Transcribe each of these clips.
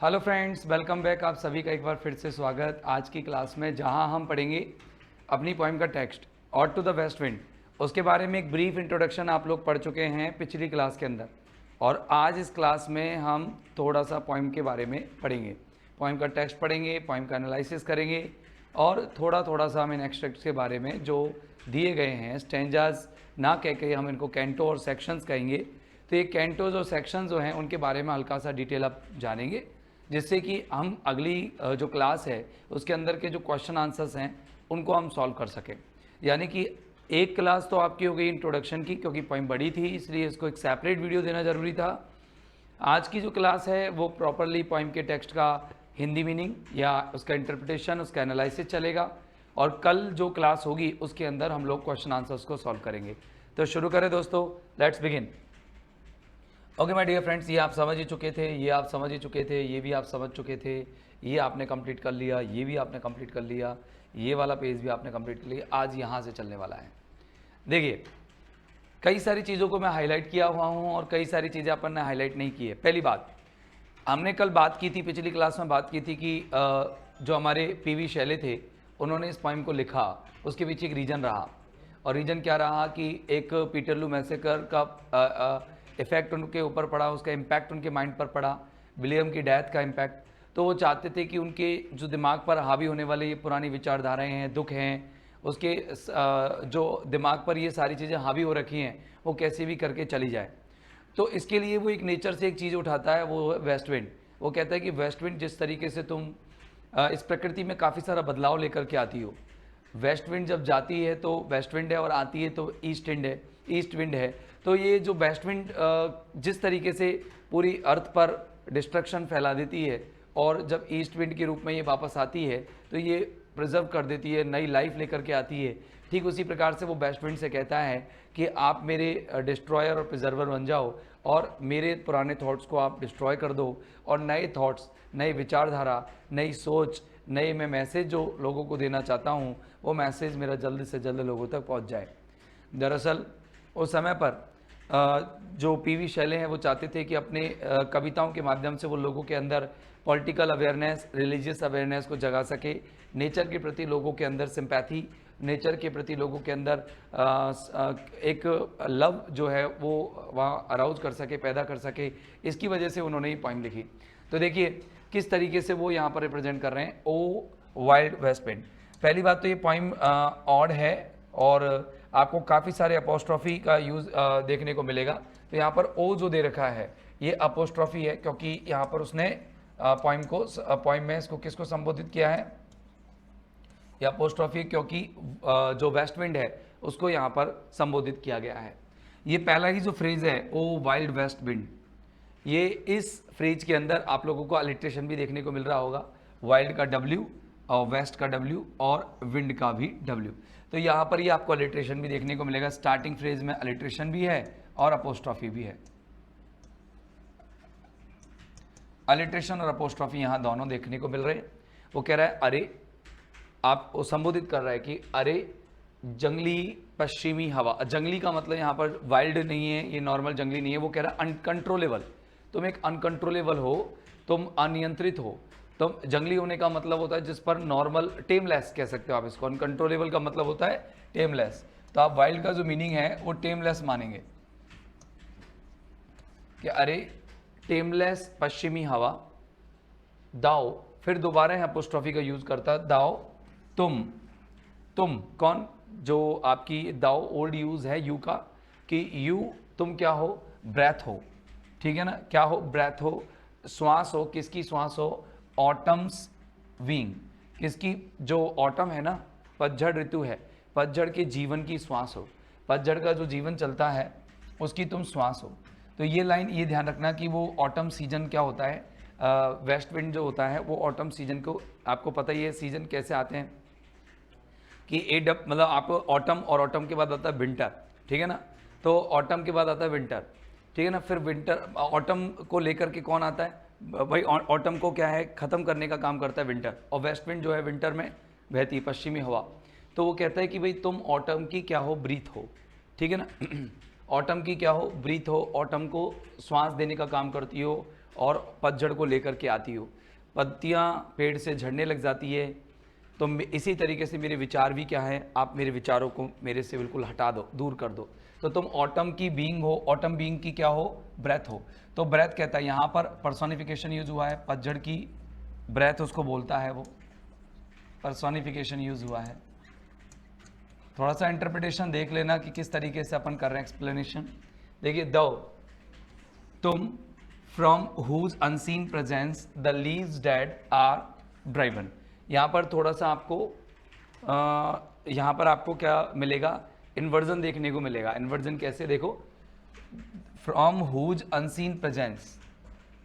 Hello friends, welcome back. आप सभी का एक बार फिर से स्वागत आज की क्लास में, जहां हम पढ़ेंगे अपनी पोइम का टेक्स्ट और टू द वेस्ट विंड। उसके बारे में एक ब्रीफ इंट्रोडक्शन आप लोग पढ़ चुके हैं पिछली क्लास के अंदर, और आज इस क्लास में हम थोड़ा सा पोइम के बारे में पढ़ेंगे। पोइम का टेक्स्ट पढ़ेंगे, पोइम का एनालिसिस करेंगे और थोड़ा थोड़ा सा हम इन एक्सट्रैक्ट्स के बारे में जो दिए गए हैं, स्टैंजाज ना कह के हम इनको कैंटो और सेक्शंस कहेंगे। तो ये कैंटोज और सेक्शंस जो हैं उनके बारे में हल्का सा डिटेल आप जानेंगे, जिससे कि हम अगली जो क्लास है उसके अंदर के जो क्वेश्चन आंसर्स हैं उनको हम सॉल्व कर सकें। यानी कि एक क्लास तो आपकी हो गई इंट्रोडक्शन की, क्योंकि पोइम बड़ी थी इसलिए इसको एक सेपरेट वीडियो देना ज़रूरी था। आज की जो क्लास है वो प्रॉपरली पोइम के टेक्स्ट का हिंदी मीनिंग या उसका इंटरप्रिटेशन, उसका एनालिसिस चलेगा, और कल जो क्लास होगी उसके अंदर हम लोग क्वेश्चन आंसर्स को सॉल्व करेंगे। तो शुरू करें दोस्तों, let's begin. Okay my dear friends, ये आप समझ ही चुके थे, ये आप समझ ही चुके थे, ये भी आप समझ चुके थे, ये आपने कंप्लीट कर लिया, ये भी आपने कंप्लीट कर लिया, ये वाला पेज भी आपने कंप्लीट कर लिया। आज यहाँ से चलने वाला है। देखिए, कई सारी चीज़ों को मैं हाईलाइट किया हुआ हूँ और कई सारी चीज़ें अपन ने हाईलाइट नहीं की है। पहली बात, हमने कल बात की थी, पिछली क्लास में बात की थी कि जो हमारे पीवी शैले थे उन्होंने इस पोइम को लिखा, उसके पीछे एक रीज़न रहा। और रीज़न क्या रहा कि एक पीटरलू मैसेकर का इफ़ेक्ट उनके ऊपर पड़ा, उसका इम्पैक्ट उनके माइंड पर पड़ा, विलियम की डेथ का इम्पैक्ट। तो वो चाहते थे कि उनके जो दिमाग पर हावी होने वाले ये पुरानी विचारधाराएं हैं, दुख हैं, उसके जो दिमाग पर ये सारी चीज़ें हावी हो रखी हैं वो कैसे भी करके चली जाए। तो इसके लिए वो एक नेचर से एक चीज़ उठाता है, वो है वेस्ट विंड। वो कहता है कि वेस्ट विंड जिस तरीके से तुम इस प्रकृति में काफ़ी सारा बदलाव लेकर के आती हो, वेस्ट विंड जब जाती है तो वेस्ट विंड है और आती है तो ईस्ट विंड है, ईस्ट विंड है। तो ये जो वेस्ट विंड जिस तरीके से पूरी अर्थ पर डिस्ट्रक्शन फैला देती है, और जब ईस्ट विंड के रूप में ये वापस आती है तो ये प्रिजर्व कर देती है, नई लाइफ लेकर के आती है। ठीक उसी प्रकार से वो वेस्ट विंड से कहता है कि आप मेरे डिस्ट्रॉयर और प्रिजर्वर बन जाओ और मेरे पुराने थॉट्स को आप डिस्ट्रॉय कर दो, और नए थॉट्स, नई विचारधारा, नई सोच, नए मैं मैसेज जो लोगों को देना चाहता हूँ वो मैसेज मेरा जल्द से जल्द लोगों तक पहुँच जाए। दरअसल उस समय पर जो पीवी शैले हैं वो चाहते थे कि अपने कविताओं के माध्यम से वो लोगों के अंदर पॉलिटिकल अवेयरनेस, रिलीजियस अवेयरनेस को जगा सके, नेचर के प्रति लोगों के अंदर सिंपैथी, नेचर के प्रति लोगों के अंदर एक लव जो है वो वहाँ अराउज कर सके, पैदा कर सके। इसकी वजह से उन्होंने ये पोइम लिखी। तो देखिए किस तरीके से वो यहाँ पर रिप्रेजेंट कर रहे हैं, ओ वाइल्ड वेस्ट विंड। पहली बात तो ये पोइम ऑड है और आपको काफ़ी सारे अपोस्ट्रॉफी का यूज़ देखने को मिलेगा। तो यहाँ पर ओ जो दे रखा है ये अपोस्ट्रॉफी है, क्योंकि यहाँ पर उसने पोइम में इसको किसको संबोधित किया है, या अपोस्ट्रॉफी, क्योंकि जो वेस्ट विंड है उसको यहाँ पर संबोधित किया गया है। ये पहला ही जो फ्रेज है, ओ वाइल्ड वेस्ट विंड, ये इस फ्रेज के अंदर आप लोगों को अलिट्रेशन भी देखने को मिल रहा होगा। वाइल्ड का W और वेस्ट का W और विंड का भी W। तो यहाँ पर ये आपको अलिट्रेशन भी देखने को मिलेगा। स्टार्टिंग फ्रेज में अलिट्रेशन भी है और अपोस्ट्रॉफी भी है। अलिट्रेशन और अपोस्ट्रॉफी यहाँ दोनों देखने को मिल रहे हैं। वो कह रहा है अरे, आप वो संबोधित कर रहा है कि अरे जंगली पश्चिमी हवा। जंगली का मतलब यहाँ पर वाइल्ड नहीं है, ये नॉर्मल जंगली नहीं है। वो कह रहा है अनकंट्रोलेबल, तुम एक अनकंट्रोलेबल हो, तुम अनियंत्रित हो। तुम जंगली होने का मतलब होता है जिस पर नॉर्मल, टेमलेस कह सकते हो आप इसको। अनकंट्रोलेबल का मतलब होता है टेमलेस। तो आप वाइल्ड का जो मीनिंग है वो टेमलेस मानेंगे कि अरे टेमलेस पश्चिमी हवा, दाओ, फिर दोबारा यहाँ अपोस्ट्रॉफी का यूज करता है, दाओ तुम कौन, जो आपकी दाओ ओल्ड यूज है यू का, कि यू तुम क्या हो, ब्रेथ हो। ठीक है ना, क्या हो, ब्रेथ हो, श्वास हो। किसकी श्वास हो, ऑटम्स विंग, किसकी, जो ऑटम है ना, पतझड़ ऋतु है, पतझड़ के जीवन की श्वास हो, पतझड़ का जो जीवन चलता है उसकी तुम श्वास हो। तो ये लाइन ये ध्यान रखना कि वो ऑटम सीजन क्या होता है, वेस्ट विंड जो होता है वो ऑटम सीजन को, आपको पता ही है सीजन कैसे आते हैं कि मतलब आपको ऑटम, और ऑटम के बाद आता है विंटर। ठीक है ना, तो ऑटम के बाद आता है विंटर। ठीक है ना, फिर विंटर, ऑटम को लेकर के कौन आता है भाई, ऑटम को क्या है, ख़त्म करने का काम करता है विंटर, और वेस्ट विंड जो है विंटर में बहती पश्चिमी हवा। तो वो कहता है कि भाई तुम ऑटम की क्या हो, ब्रीथ हो। ठीक है ना, ऑटम की क्या हो, ब्रीथ हो, ऑटम को श्वास देने का काम करती हो और पतझड़ को लेकर के आती हो, पत्तियां पेड़ से झड़ने लग जाती है। तो इसी तरीके से मेरे विचार भी क्या है, आप मेरे विचारों को मेरे से बिल्कुल हटा दो, दूर कर दो। तो तुम ऑटम की बीइंग हो, ऑटम बीइंग की क्या हो, ब्रेथ हो। तो ब्रेथ कहता है, यहाँ पर पर्सोनिफिकेशन यूज हुआ है, पतझड़ की ब्रेथ उसको बोलता है, वो पर्सोनिफिकेशन यूज हुआ है। थोड़ा सा इंटरप्रिटेशन देख लेना कि किस तरीके से अपन कर रहे हैं एक्सप्लेनेशन। देखिए, दो तुम from whose unseen presence the leaves dead are driven. यहाँ पर थोड़ा सा आपको यहाँ पर आपको क्या मिलेगा, इन्वर्जन देखने को मिलेगा। इन्वर्जन कैसे, देखो, from whose unseen presence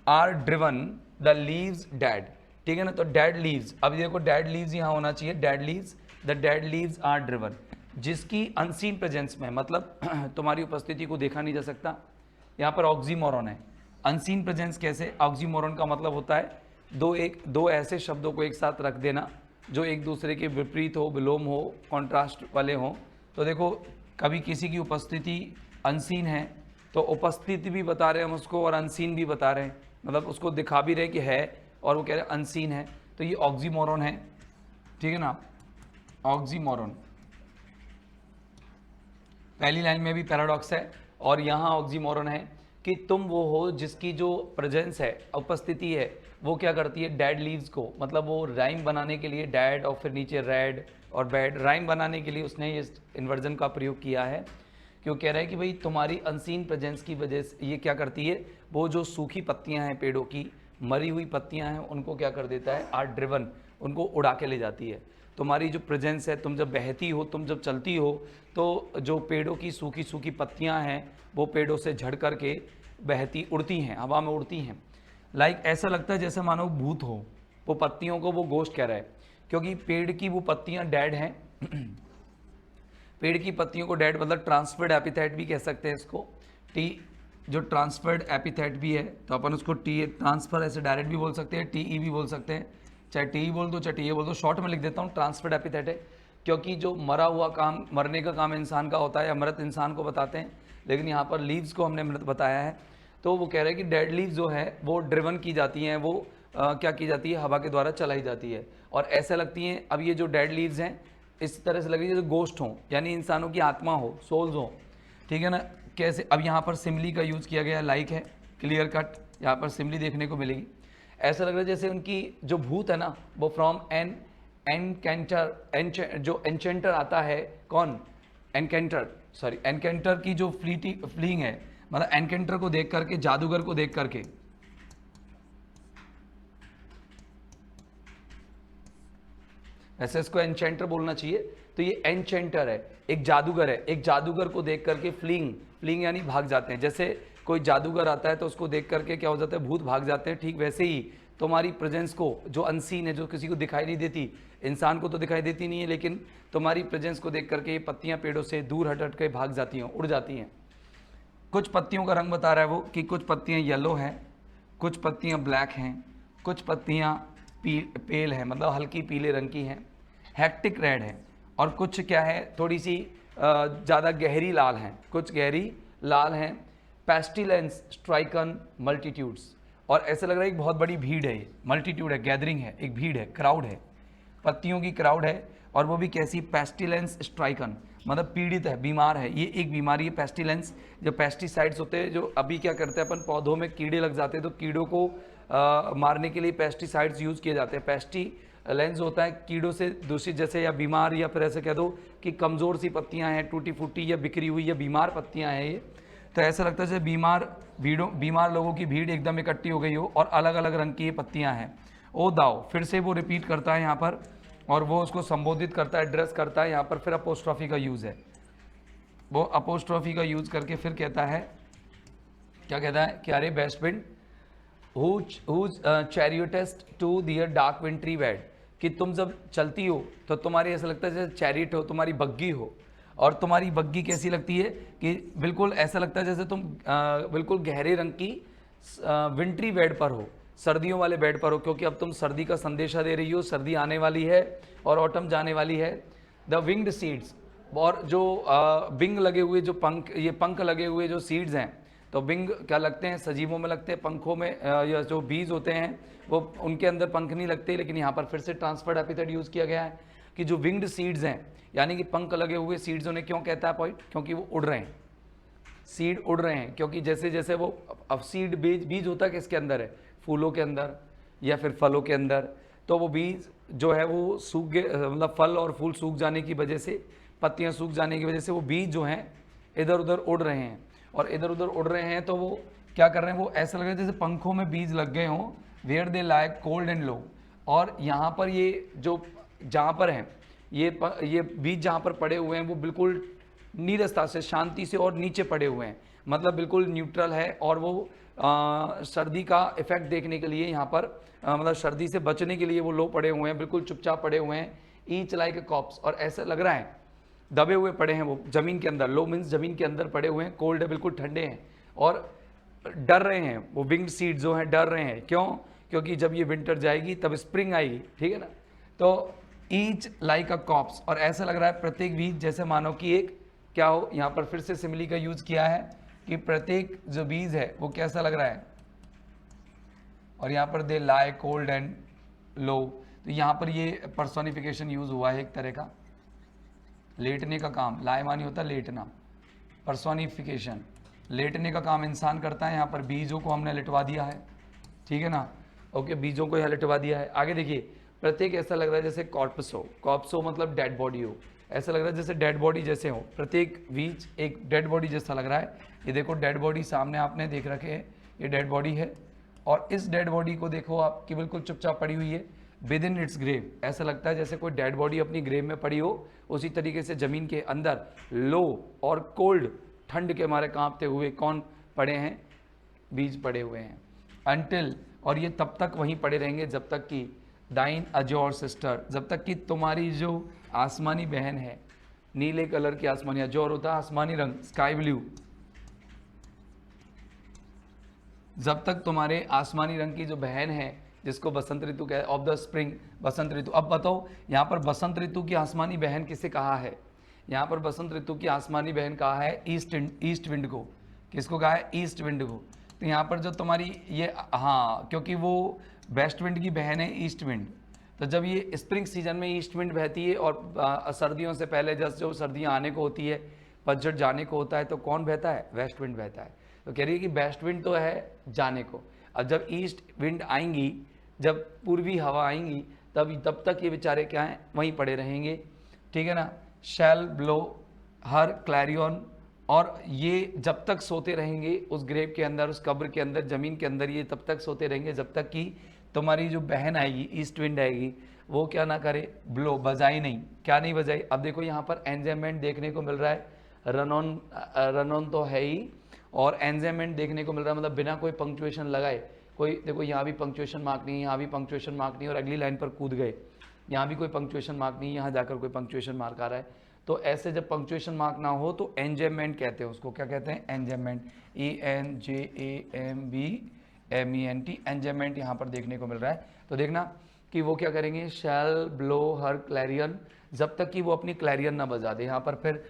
are driven the leaves dead, ठीक है ना। तो डेड लीव्स, अब देखो डेड लीव्स यहाँ होना चाहिए, dead leaves, the dead leaves are driven, जिसकी अनसीन प्रेजेंस में मतलब तुम्हारी उपस्थिति को देखा नहीं जा सकता। यहाँ पर ऑक्सीमोरन है। अनसीन प्रेजेंस कैसे, ऑक्सीमोरन का मतलब होता है दो ऐसे शब्दों को एक साथ रख देना जो एक दूसरे के विपरीत हो, विलोम हो, कॉन्ट्रास्ट वाले हो। तो देखो, कभी किसी की उपस्थिति अनसीन है तो उपस्थिति भी बता रहे हैं हम उसको और अनसीन भी बता रहे हैं, मतलब उसको दिखा भी रहे कि है और वो कह रहे हैं अनसीन है। तो ये ऑक्सीमोरन है, ठीक है ना, ऑक्सीमोरन। पहली लाइन में भी पैराडॉक्स है और यहाँ ऑक्सीमोरन है कि तुम वो हो जिसकी जो प्रेजेंस है, उपस्थिति है, वो क्या करती है, डेड लीव्स को, मतलब वो राइम बनाने के लिए डेड और फिर नीचे रेड और बैड, राइम बनाने के लिए उसने ये इन्वर्जन का प्रयोग किया है। क्यों कह रहा है कि भाई तुम्हारी अनसीन प्रेजेंस की वजह से ये क्या करती है, वो जो सूखी पत्तियां हैं पेड़ों की, मरी हुई पत्तियां हैं, उनको क्या कर देता है, आर ड्रिवन, उनको उड़ा के ले जाती है। तुम्हारी जो प्रेजेंस है, तुम जब बहती हो, तुम जब चलती हो, तो जो पेड़ों की सूखी सूखी पत्तियां हैं वो पेड़ों से झड़ करके बहती, उड़ती हैं, हवा में उड़ती हैं। लाइक ऐसा लगता है जैसे मानो भूत हो, वो पत्तियों को वो गोश्त कह रहा है, क्योंकि पेड़ की वो पत्तियां डेड हैं। पेड़ की पत्तियों को डेड मतलब ट्रांसफर्ड एपिथेट भी कह सकते हैं इसको, टी जो ट्रांसफर्ड एपिथेट भी है, तो अपन उसको टी ट्रांसफर ऐसे डायरेक्ट भी बोल सकते हैं, टी ई भी बोल सकते हैं, चाहे टी बोल दो चाहे टी ए बोल दो, शॉर्ट में लिख देता हूँ ट्रांसफर्ड एपिथेट है, क्योंकि जो मरा हुआ काम, मरने का काम इंसान का होता है, मृत इंसान को बताते हैं, लेकिन यहाँ पर लीव्स को हमने मृत बताया है। तो वो कह रहे हैं कि डेड लीव्स जो है वो ड्रिवन की जाती हैं, वो क्या की जाती है, हवा के द्वारा चलाई जाती है और ऐसा लगती हैं। अब ये जो डेड लीव्स हैं इस तरह से लग रही है जैसे गोश्त हों, यानी इंसानों की आत्मा हो, सोल्स हो, ठीक है ना। कैसे, अब यहाँ पर सिमली का यूज़ किया गया, लाइक है, क्लियर कट, यहाँ पर सिमली देखने को मिलेगी। ऐसा लग रहा है जैसे उनकी जो भूत है ना, वो फ्रॉम एनकेंटर, जो एनचेंटर आता है, कौन, एनकेंटर, सॉरी, एनकेंटर की जो फ्लीइंग है, मतलब एनकेंटर को देख करके, जादूगर को देख करके, वैसे इसको एनचेंटर बोलना चाहिए, तो ये एनचेंटर है, एक जादूगर है, एक जादूगर को देख करके फ्लीइंग यानी भाग जाते हैं। जैसे कोई जादूगर आता है तो उसको देख करके क्या हो जाता है, भूत भाग जाते हैं, ठीक वैसे ही तुम्हारी प्रेजेंस को, जो अनसीन है, जो किसी को दिखाई नहीं देती, इंसान को तो दिखाई देती नहीं है, लेकिन तुम्हारी प्रेजेंस को देख करके ये पत्तियां पेड़ों से दूर हट हट के भाग जाती हैं, उड़ जाती हैं। कुछ पत्तियों का रंग बता रहा है वो कि कुछ पत्तियां येलो हैं, कुछ पत्तियां ब्लैक हैं, कुछ पत्तियां पेल हैं, मतलब हल्की पीले रंग की हैं, हेक्टिक रेड है, और कुछ क्या है, थोड़ी सी ज़्यादा गहरी लाल हैं, कुछ गहरी लाल हैं, पेस्टिलेंस स्ट्राइकन मल्टीट्यूड्स, और ऐसा लग रहा है एक बहुत बड़ी भीड़ है, ये मल्टीट्यूड है, गैदरिंग है, एक भीड़ है, क्राउड है, पत्तियों की क्राउड है, और वो भी कैसी, पेस्टिलेंस स्ट्राइकन, मतलब पीड़ित है, बीमार है। ये एक बीमारी है पेस्टिलेंस, जो पेस्टिसाइड्स होते हैं, जो अभी क्या करते हैं अपन, पौधों में कीड़े लग जाते हैं तो कीड़ों को मारने के लिए पेस्टिसाइड्स यूज़ किए जाते हैं। पेस्टिलेंस होता है कीड़ों से दूषित, जैसे या बीमार, या फिर ऐसे कह दो कि कमज़ोर सी पत्तियां हैं, टूटी फूटी या बिखरी हुई या बीमार पत्तियां हैं ये, तो ऐसा लगता है जैसे बीमार लोगों की भीड़ एकदम इकट्ठी हो गई हो और अलग अलग रंग की ये पत्तियां हैं। ओ दाओ, फिर से वो रिपीट करता है यहाँ पर, और वो उसको संबोधित करता है, एड्रेस करता है। यहाँ पर फिर अपोस्ट्रॉफी का यूज़ है, वो अपोस्ट्रॉफी का यूज़ करके फिर कहता है, क्या कहता है कि अरे best wind whose chariotest to their dark wintry bed, कि तुम जब चलती हो तो तुम्हारी ऐसा लगता है जैसे चैरिट हो, तुम्हारी बग्गी हो, और तुम्हारी बग्गी कैसी लगती है कि बिल्कुल ऐसा लगता है जैसे तुम बिल्कुल गहरे रंग की विंट्री बेड पर हो, सर्दियों वाले बेड पर हो, क्योंकि अब तुम सर्दी का संदेशा दे रही हो, सर्दी आने वाली है और ऑटम जाने वाली है। द विंग्ड सीड्स, और जो विंग लगे हुए जो पंख, ये पंख लगे हुए जो सीड्स हैं, तो विंग क्या लगते हैं, सजीवों में लगते हैं, पंखों में या जो बीज होते हैं वो उनके अंदर पंख नहीं लगते। लेकिन यहाँ पर फिर से ट्रांसफर्ड एपिथेट यूज़ किया गया है कि जो विंग्ड सीड्स हैं, यानी कि पंख लगे हुए सीड्स, उन्हें क्यों कहता है पॉइंट, क्योंकि वो उड़ रहे हैं, सीड उड़ रहे हैं। क्योंकि जैसे जैसे वो, अब सीड बीज, बीज होता है किसके अंदर है, फूलों के अंदर या फिर फलों के अंदर। तो वो बीज जो है वो सूख गए, मतलब फल और फूल सूख जाने की वजह से, पत्तियां सूख जाने की वजह से वो बीज जो हैं इधर उधर उड़ रहे हैं। और इधर उधर उड़ रहे हैं तो वो क्या कर रहे हैं, वो ऐसा लग रहा है जैसे पंखों में बीज लग गए हों, where they like cold and low. और यहाँ पर ये जो जहाँ पर हैं ये बीज जहाँ पर पड़े हुए हैं वो बिल्कुल नीरसता से, शांति से और नीचे पड़े हुए हैं, मतलब बिल्कुल न्यूट्रल है। और वो सर्दी का इफेक्ट देखने के लिए यहाँ पर मतलब सर्दी से बचने के लिए वो लो पड़े हुए हैं, बिल्कुल चुपचाप पड़े हुए हैं, ईच लाइक ए कॉप्स। और ऐसा लग रहा है दबे हुए पड़े हैं वो जमीन के अंदर, लो मीन्स जमीन के अंदर पड़े हुए हैं, कोल्ड है, बिल्कुल ठंडे हैं और डर रहे हैं। वो विंग्ड सीड्स जो हैं डर रहे हैं, क्यों, क्योंकि जब ये विंटर जाएगी तब स्प्रिंग आएगी, ठीक है ना। तो ईच लाइक अ कॉप्स, और ऐसा लग रहा है प्रत्येक बीज जैसे मानो कि एक क्या हो, यहाँ पर फिर से सिमिली का यूज किया है कि प्रत्येक जो बीज है वो कैसा लग रहा है, और यहाँ पर दे लाई कोल्ड एंड लो। तो यहाँ पर ये पर्सोनिफिकेशन यूज हुआ है एक तरह का, लेटने का काम, लाए मानी होता है लेटना, पर्सोनिफिकेशन, लेटने का काम इंसान करता है। यहाँ पर बीजों को हमने लिटवा दिया है, ठीक है ना, ओके, बीजों को यहाँ लिटवा दिया है। आगे देखिए, प्रत्येक ऐसा लग रहा है जैसे कॉर्पस हो, कॉर्पस मतलब डेड बॉडी हो, ऐसा लग रहा है जैसे डेड बॉडी जैसे हो, प्रत्येक बीज एक डेड बॉडी जैसा लग रहा है। ये देखो डेड बॉडी सामने आपने देख रखे है, ये डेड बॉडी है, और इस डेड बॉडी को देखो आप कि बिल्कुल चुपचाप पड़ी हुई है विद इन इट्स ग्रेव। ऐसा लगता है जैसे कोई डेड बॉडी अपनी ग्रेव में पड़ी हो, उसी तरीके से जमीन के अंदर लो और कोल्ड, ठंड के मारे कांपते हुए कौन पड़े हैं, बीज पड़े हुए हैं। अनटिल, और ये तब तक वहीं पड़े रहेंगे जब तक कि दाइन अजोर सिस्टर, जब तक कि तुम्हारी जो आसमानी बहन है, नीले कलर की आसमानी, अजोर होता है आसमानी रंग, स्काई ब्लू, जब तक तुम्हारे आसमानी रंग की जो बहन है जिसको बसंत ऋतु कह ऑफ द स्प्रिंग, बसंत ऋतु। अब बताओ यहाँ पर बसंत ऋतु की आसमानी बहन किसे कहा है, यहाँ पर बसंत ऋतु की आसमानी बहन कहा है ईस्ट विंड को। किसको कहा है, ईस्ट विंड को। तो यहाँ पर जो तुम्हारी ये, हाँ, क्योंकि वो वेस्ट विंड की बहन है ईस्ट विंड। तो जब ये स्प्रिंग सीजन में ईस्ट विंड बहती है और सर्दियों से पहले जस्ट जो सर्दियाँ आने को होती है, पतझड़ जाने को होता है, तो कौन बहता है, वेस्ट विंड बहता है। तो कह रही है कि वेस्ट विंड तो है जाने को, अब जब ईस्ट विंड आएंगी, जब पूर्वी हवा आएंगी, तब तक ये बेचारे क्या हैं, वहीं पड़े रहेंगे, ठीक है ना। शैल ब्लो हर क्लैरियन, और ये जब तक सोते रहेंगे उस ग्रेव के अंदर, उस कब्र के अंदर, जमीन के अंदर, ये तब तक सोते रहेंगे जब तक कि तुम्हारी जो बहन आएगी, ईस्ट विंड आएगी, वो क्या ना करे, ब्लो, बजाई नहीं। क्या नहीं बजाई, अब देखो यहाँ पर एंजाइमेंट देखने को मिल रहा है, रन ऑन तो है ही, और एंजाइमेंट देखने को मिल रहा है, मतलब बिना कोई पंक्चुएशन लगाए। कोई देखो यहाँ भी पंक्चुएशन मार्क नहीं, यहाँ भी पंक्चुएशन मार्क नहीं, और अगली लाइन पर कूद गए, यहाँ भी कोई पंक्चुएशन मार्क नहीं, यहाँ जाकर कोई पंक्चुएशन मार्क आ रहा है। तो ऐसे जब पंक्चुएशन मार्क ना हो तो एंजाइमेंट कहते हैं उसको। क्या कहते हैं, एंजाइमेंट, ENJAMENT, एंजाइमेंट यहाँ पर देखने को मिल रहा है। तो देखना कि वो क्या करेंगे, शैल ब्लो हर क्लैरियन, जब तक कि वो अपनी क्लैरियन ना बजा दे। यहाँ पर फिर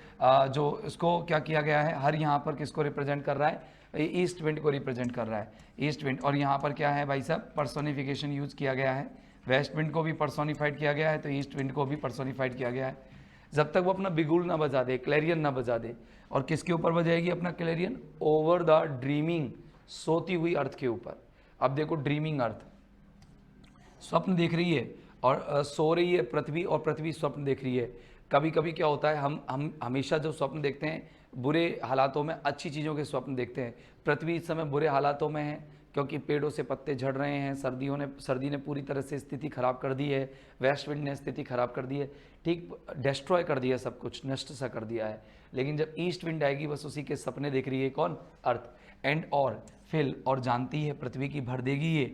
जो इसको क्या किया गया है, हर यहाँ पर किसको रिप्रेजेंट कर रहा है, ईस्ट विंड को रिप्रेजेंट कर रहा है, ईस्ट विंड। और यहाँ पर क्या है भाई साहब, पर्सोनिफिकेशन यूज किया गया है, वेस्ट विंड को भी पर्सोनिफाइड किया गया है, तो ईस्ट विंड को भी पर्सोनिफाइड किया गया है। जब तक वो अपना बिगुल ना बजा दे, क्लैरियन ना बजा दे। और किसके ऊपर बजाएगी अपना क्लैरियन, ओवर द ड्रीमिंग, सोती हुई अर्थ के ऊपर। अब देखो ड्रीमिंग अर्थ, स्वप्न देख रही है और सो रही है पृथ्वी, और पृथ्वी स्वप्न देख रही है। कभी कभी क्या होता है, हम हमेशा जो स्वप्न देखते हैं बुरे हालातों में, अच्छी चीज़ों के स्वप्न देखते हैं। पृथ्वी इस समय बुरे हालातों में है क्योंकि पेड़ों से पत्ते झड़ रहे हैं, सर्दी ने पूरी तरह से स्थिति खराब कर दी है, वेस्ट विंड ने स्थिति खराब कर दी है, ठीक डिस्ट्रॉय कर दिया, सब कुछ नष्ट सा कर दिया है। लेकिन जब ईस्ट विंड आएगी, बस उसी के सपने देख रही है कौन, अर्थ। एंड और फिल, और जानती है पृथ्वी की भर देगी ये,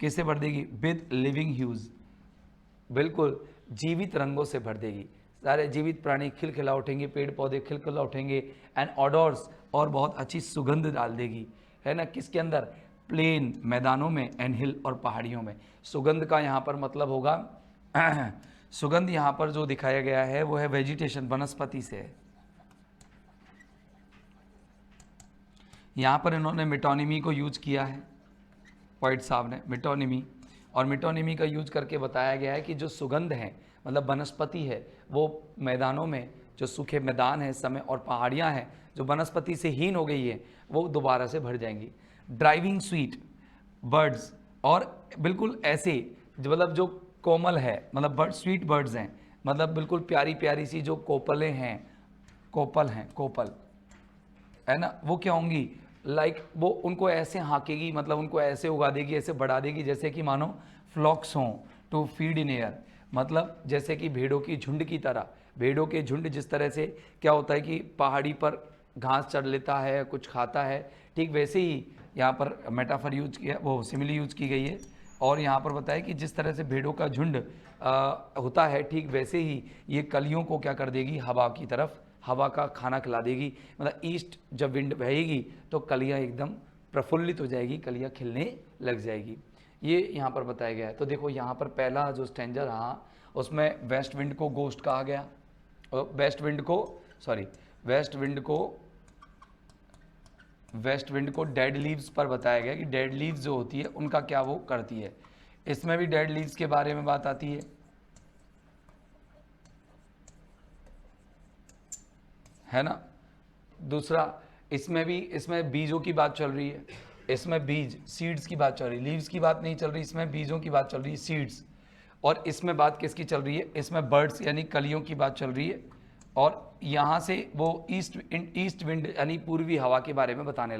कैसे भर देगी, विद लिविंग ह्यूज, बिल्कुल जीवित रंगों से भर देगी। सारे जीवित प्राणी खिलखिला उठेंगे, पेड़ पौधे खिलखिला उठेंगे, एंड ऑडर्स, और बहुत अच्छी सुगंध डाल देगी, है ना, किसके अंदर, प्लेन मैदानों में, एंड हिल, और पहाड़ियों में। सुगंध का यहाँ पर मतलब होगा सुगंध यहाँ पर जो दिखाया गया है वो है वेजिटेशन, वनस्पति से है। यहाँ पर इन्होंने मेटोनिमी को यूज किया है, पॉइंट साहब ने मेटोनिमी, और मेटोनिमी का यूज करके बताया गया है कि जो सुगंध है मतलब वनस्पति है वो मैदानों में, जो सूखे मैदान है इस समय और पहाड़ियाँ हैं जो वनस्पति से हीन हो गई है वो दोबारा से भर जाएंगी। ड्राइविंग स्वीट बर्ड्स, और बिल्कुल ऐसे मतलब जो कोमल है, मतलब बर्ड स्वीट बर्ड्स हैं, मतलब बिल्कुल प्यारी प्यारी सी जो कोपलें हैं, कोपल है ना, वो क्या होंगी, लाइक वो उनको ऐसे हाँकेगी, मतलब उनको ऐसे उगा देगी, ऐसे बढ़ा देगी जैसे कि मानो फ्लॉक्स हों टू फीड इन एयर, मतलब जैसे कि भेड़ों की झुंड की तरह। भेड़ों के झुंड जिस तरह से क्या होता है कि पहाड़ी पर घास चढ़ लेता है, कुछ खाता है, ठीक वैसे ही यहाँ पर मेटाफर यूज किया, वो सिमिली यूज की गई है। और यहाँ पर बताया कि जिस तरह से भेड़ों का झुंड होता है, ठीक वैसे ही ये कलियों को क्या कर देगी, हवा की तरफ, हवा का खाना खिला देगी। मतलब ईस्ट जब विंड बहेगी तो कलियाँ एकदम प्रफुल्लित हो जाएगी, कलियाँ खिलने लग जाएगी। ये यहाँ पर बताया गया है। तो देखो यहाँ पर पहला जो स्टैंजा रहा उसमें वेस्ट विंड को गोस्ट कहा गया, और वेस्ट विंड को डेड लीव्स पर बताया गया कि डेड लीव्स जो होती है उनका क्या वो करती है। इसमें भी डेड लीव्स के बारे में बात आती है ना। दूसरा इसमें बीजों की बात चल रही है, इसमें बीज सीड्स की बात चल रही है, लीव्स की बात नहीं चल रही, इसमें बीजों की बात चल रही है, सीड्स। और इसमें बात किसकी चल रही है, इसमें बर्ड्स यानी कलियों की बात चल रही है। और यहाँ से वो ईस्ट विंड यानी पूर्वी हवा के बारे में बताने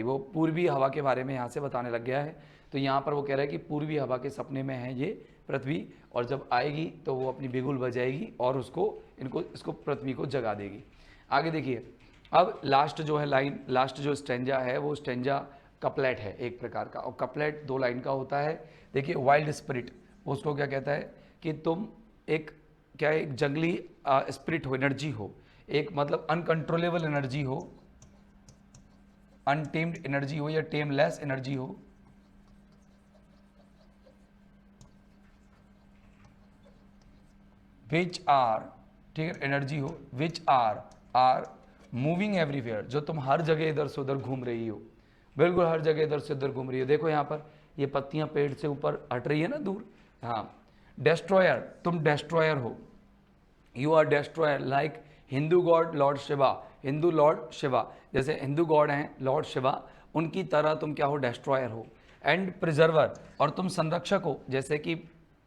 वो पूर्वी हवा के बारे में यहाँ से बताने लग गया है। तो यहाँ पर वो कह रहा है कि पूर्वी हवा के सपने में है ये पृथ्वी, और जब आएगी तो वो अपनी बिगुल बजाएगी और इसको पृथ्वी को जगा देगी। आगे देखिए, अब लास्ट जो है लाइन, लास्ट जो स्टेंजा है वो स्टेंजा कपलेट है एक प्रकार का, और कपलेट 2 लाइन का होता है। देखिए, वाइल्ड स्पिरिट उसको क्या कहता है कि तुम एक जंगली स्पिरिट हो, एनर्जी हो, एक मतलब अनकंट्रोलेबल एनर्जी हो, अनटेम्ड एनर्जी हो या टेमलेस एनर्जी हो, विच आर, ठीक है, एनर्जी हो विच आर मूविंग एवरीवेयर, जो तुम हर जगह इधर से उधर घूम रही हो, बिल्कुल हर जगह इधर से उधर घूम रही हो। देखो यहाँ पर ये पत्तियां पेड़ से ऊपर हट रही है ना दूर, हाँ। डेस्ट्रॉयर, तुम डेस्ट्रॉयर हो, you are destroyer like Hindu god lord Shiva, Hindu lord Shiva, जैसे हिंदू गॉड हैं लॉर्ड शिवा, उनकी तरह तुम क्या हो, डेस्ट्रॉयर हो। एंड प्रिजर्वर, और तुम संरक्षक हो, जैसे कि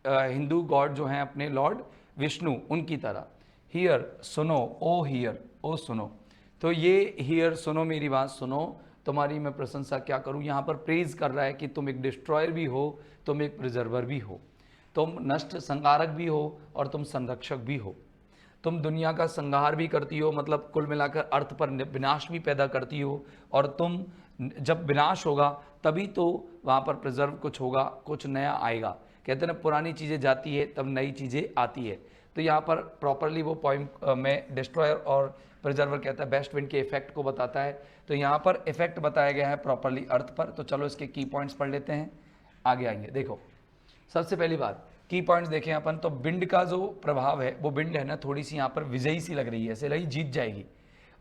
हिंदू गॉड जो हैं अपने लॉर्ड विष्णु उनकी तरह। हियर सुनो, ओ हियर, ओ सुनो, तो ये हियर सुनो, मेरी बात सुनो, तुम्हारी मैं प्रशंसा क्या करूं। यहाँ पर प्रेज कर रहा है कि तुम एक डिस्ट्रॉयर भी हो, तुम एक प्रिजर्वर भी हो, तुम नष्ट संहारक भी हो और तुम संरक्षक भी हो। तुम दुनिया का संहार भी करती हो, मतलब कुल मिलाकर अर्थ पर विनाश भी पैदा करती हो, और तुम जब विनाश होगा तभी तो वहाँ पर प्रिजर्व कुछ होगा, कुछ नया आएगा। कहते हैं ना, पुरानी चीज़ें जाती है तब नई चीज़ें आती है। तो यहाँ पर प्रॉपरली वो पॉइंट में डिस्ट्रॉयर और प्रिजर्वर कहता है, बेस्ट विंड के इफेक्ट को बताता है। तो यहाँ पर इफेक्ट बताया गया है प्रॉपरली अर्थ पर। तो चलो इसके की पॉइंट्स पढ़ लेते हैं, आगे आएंगे। देखो, सबसे पहली बात की पॉइंट्स देखें अपन, तो विंड का जो प्रभाव है वो विंड है ना, थोड़ी सी यहाँ पर विजयी सी लग रही है, ऐसे लगी जीत जाएगी,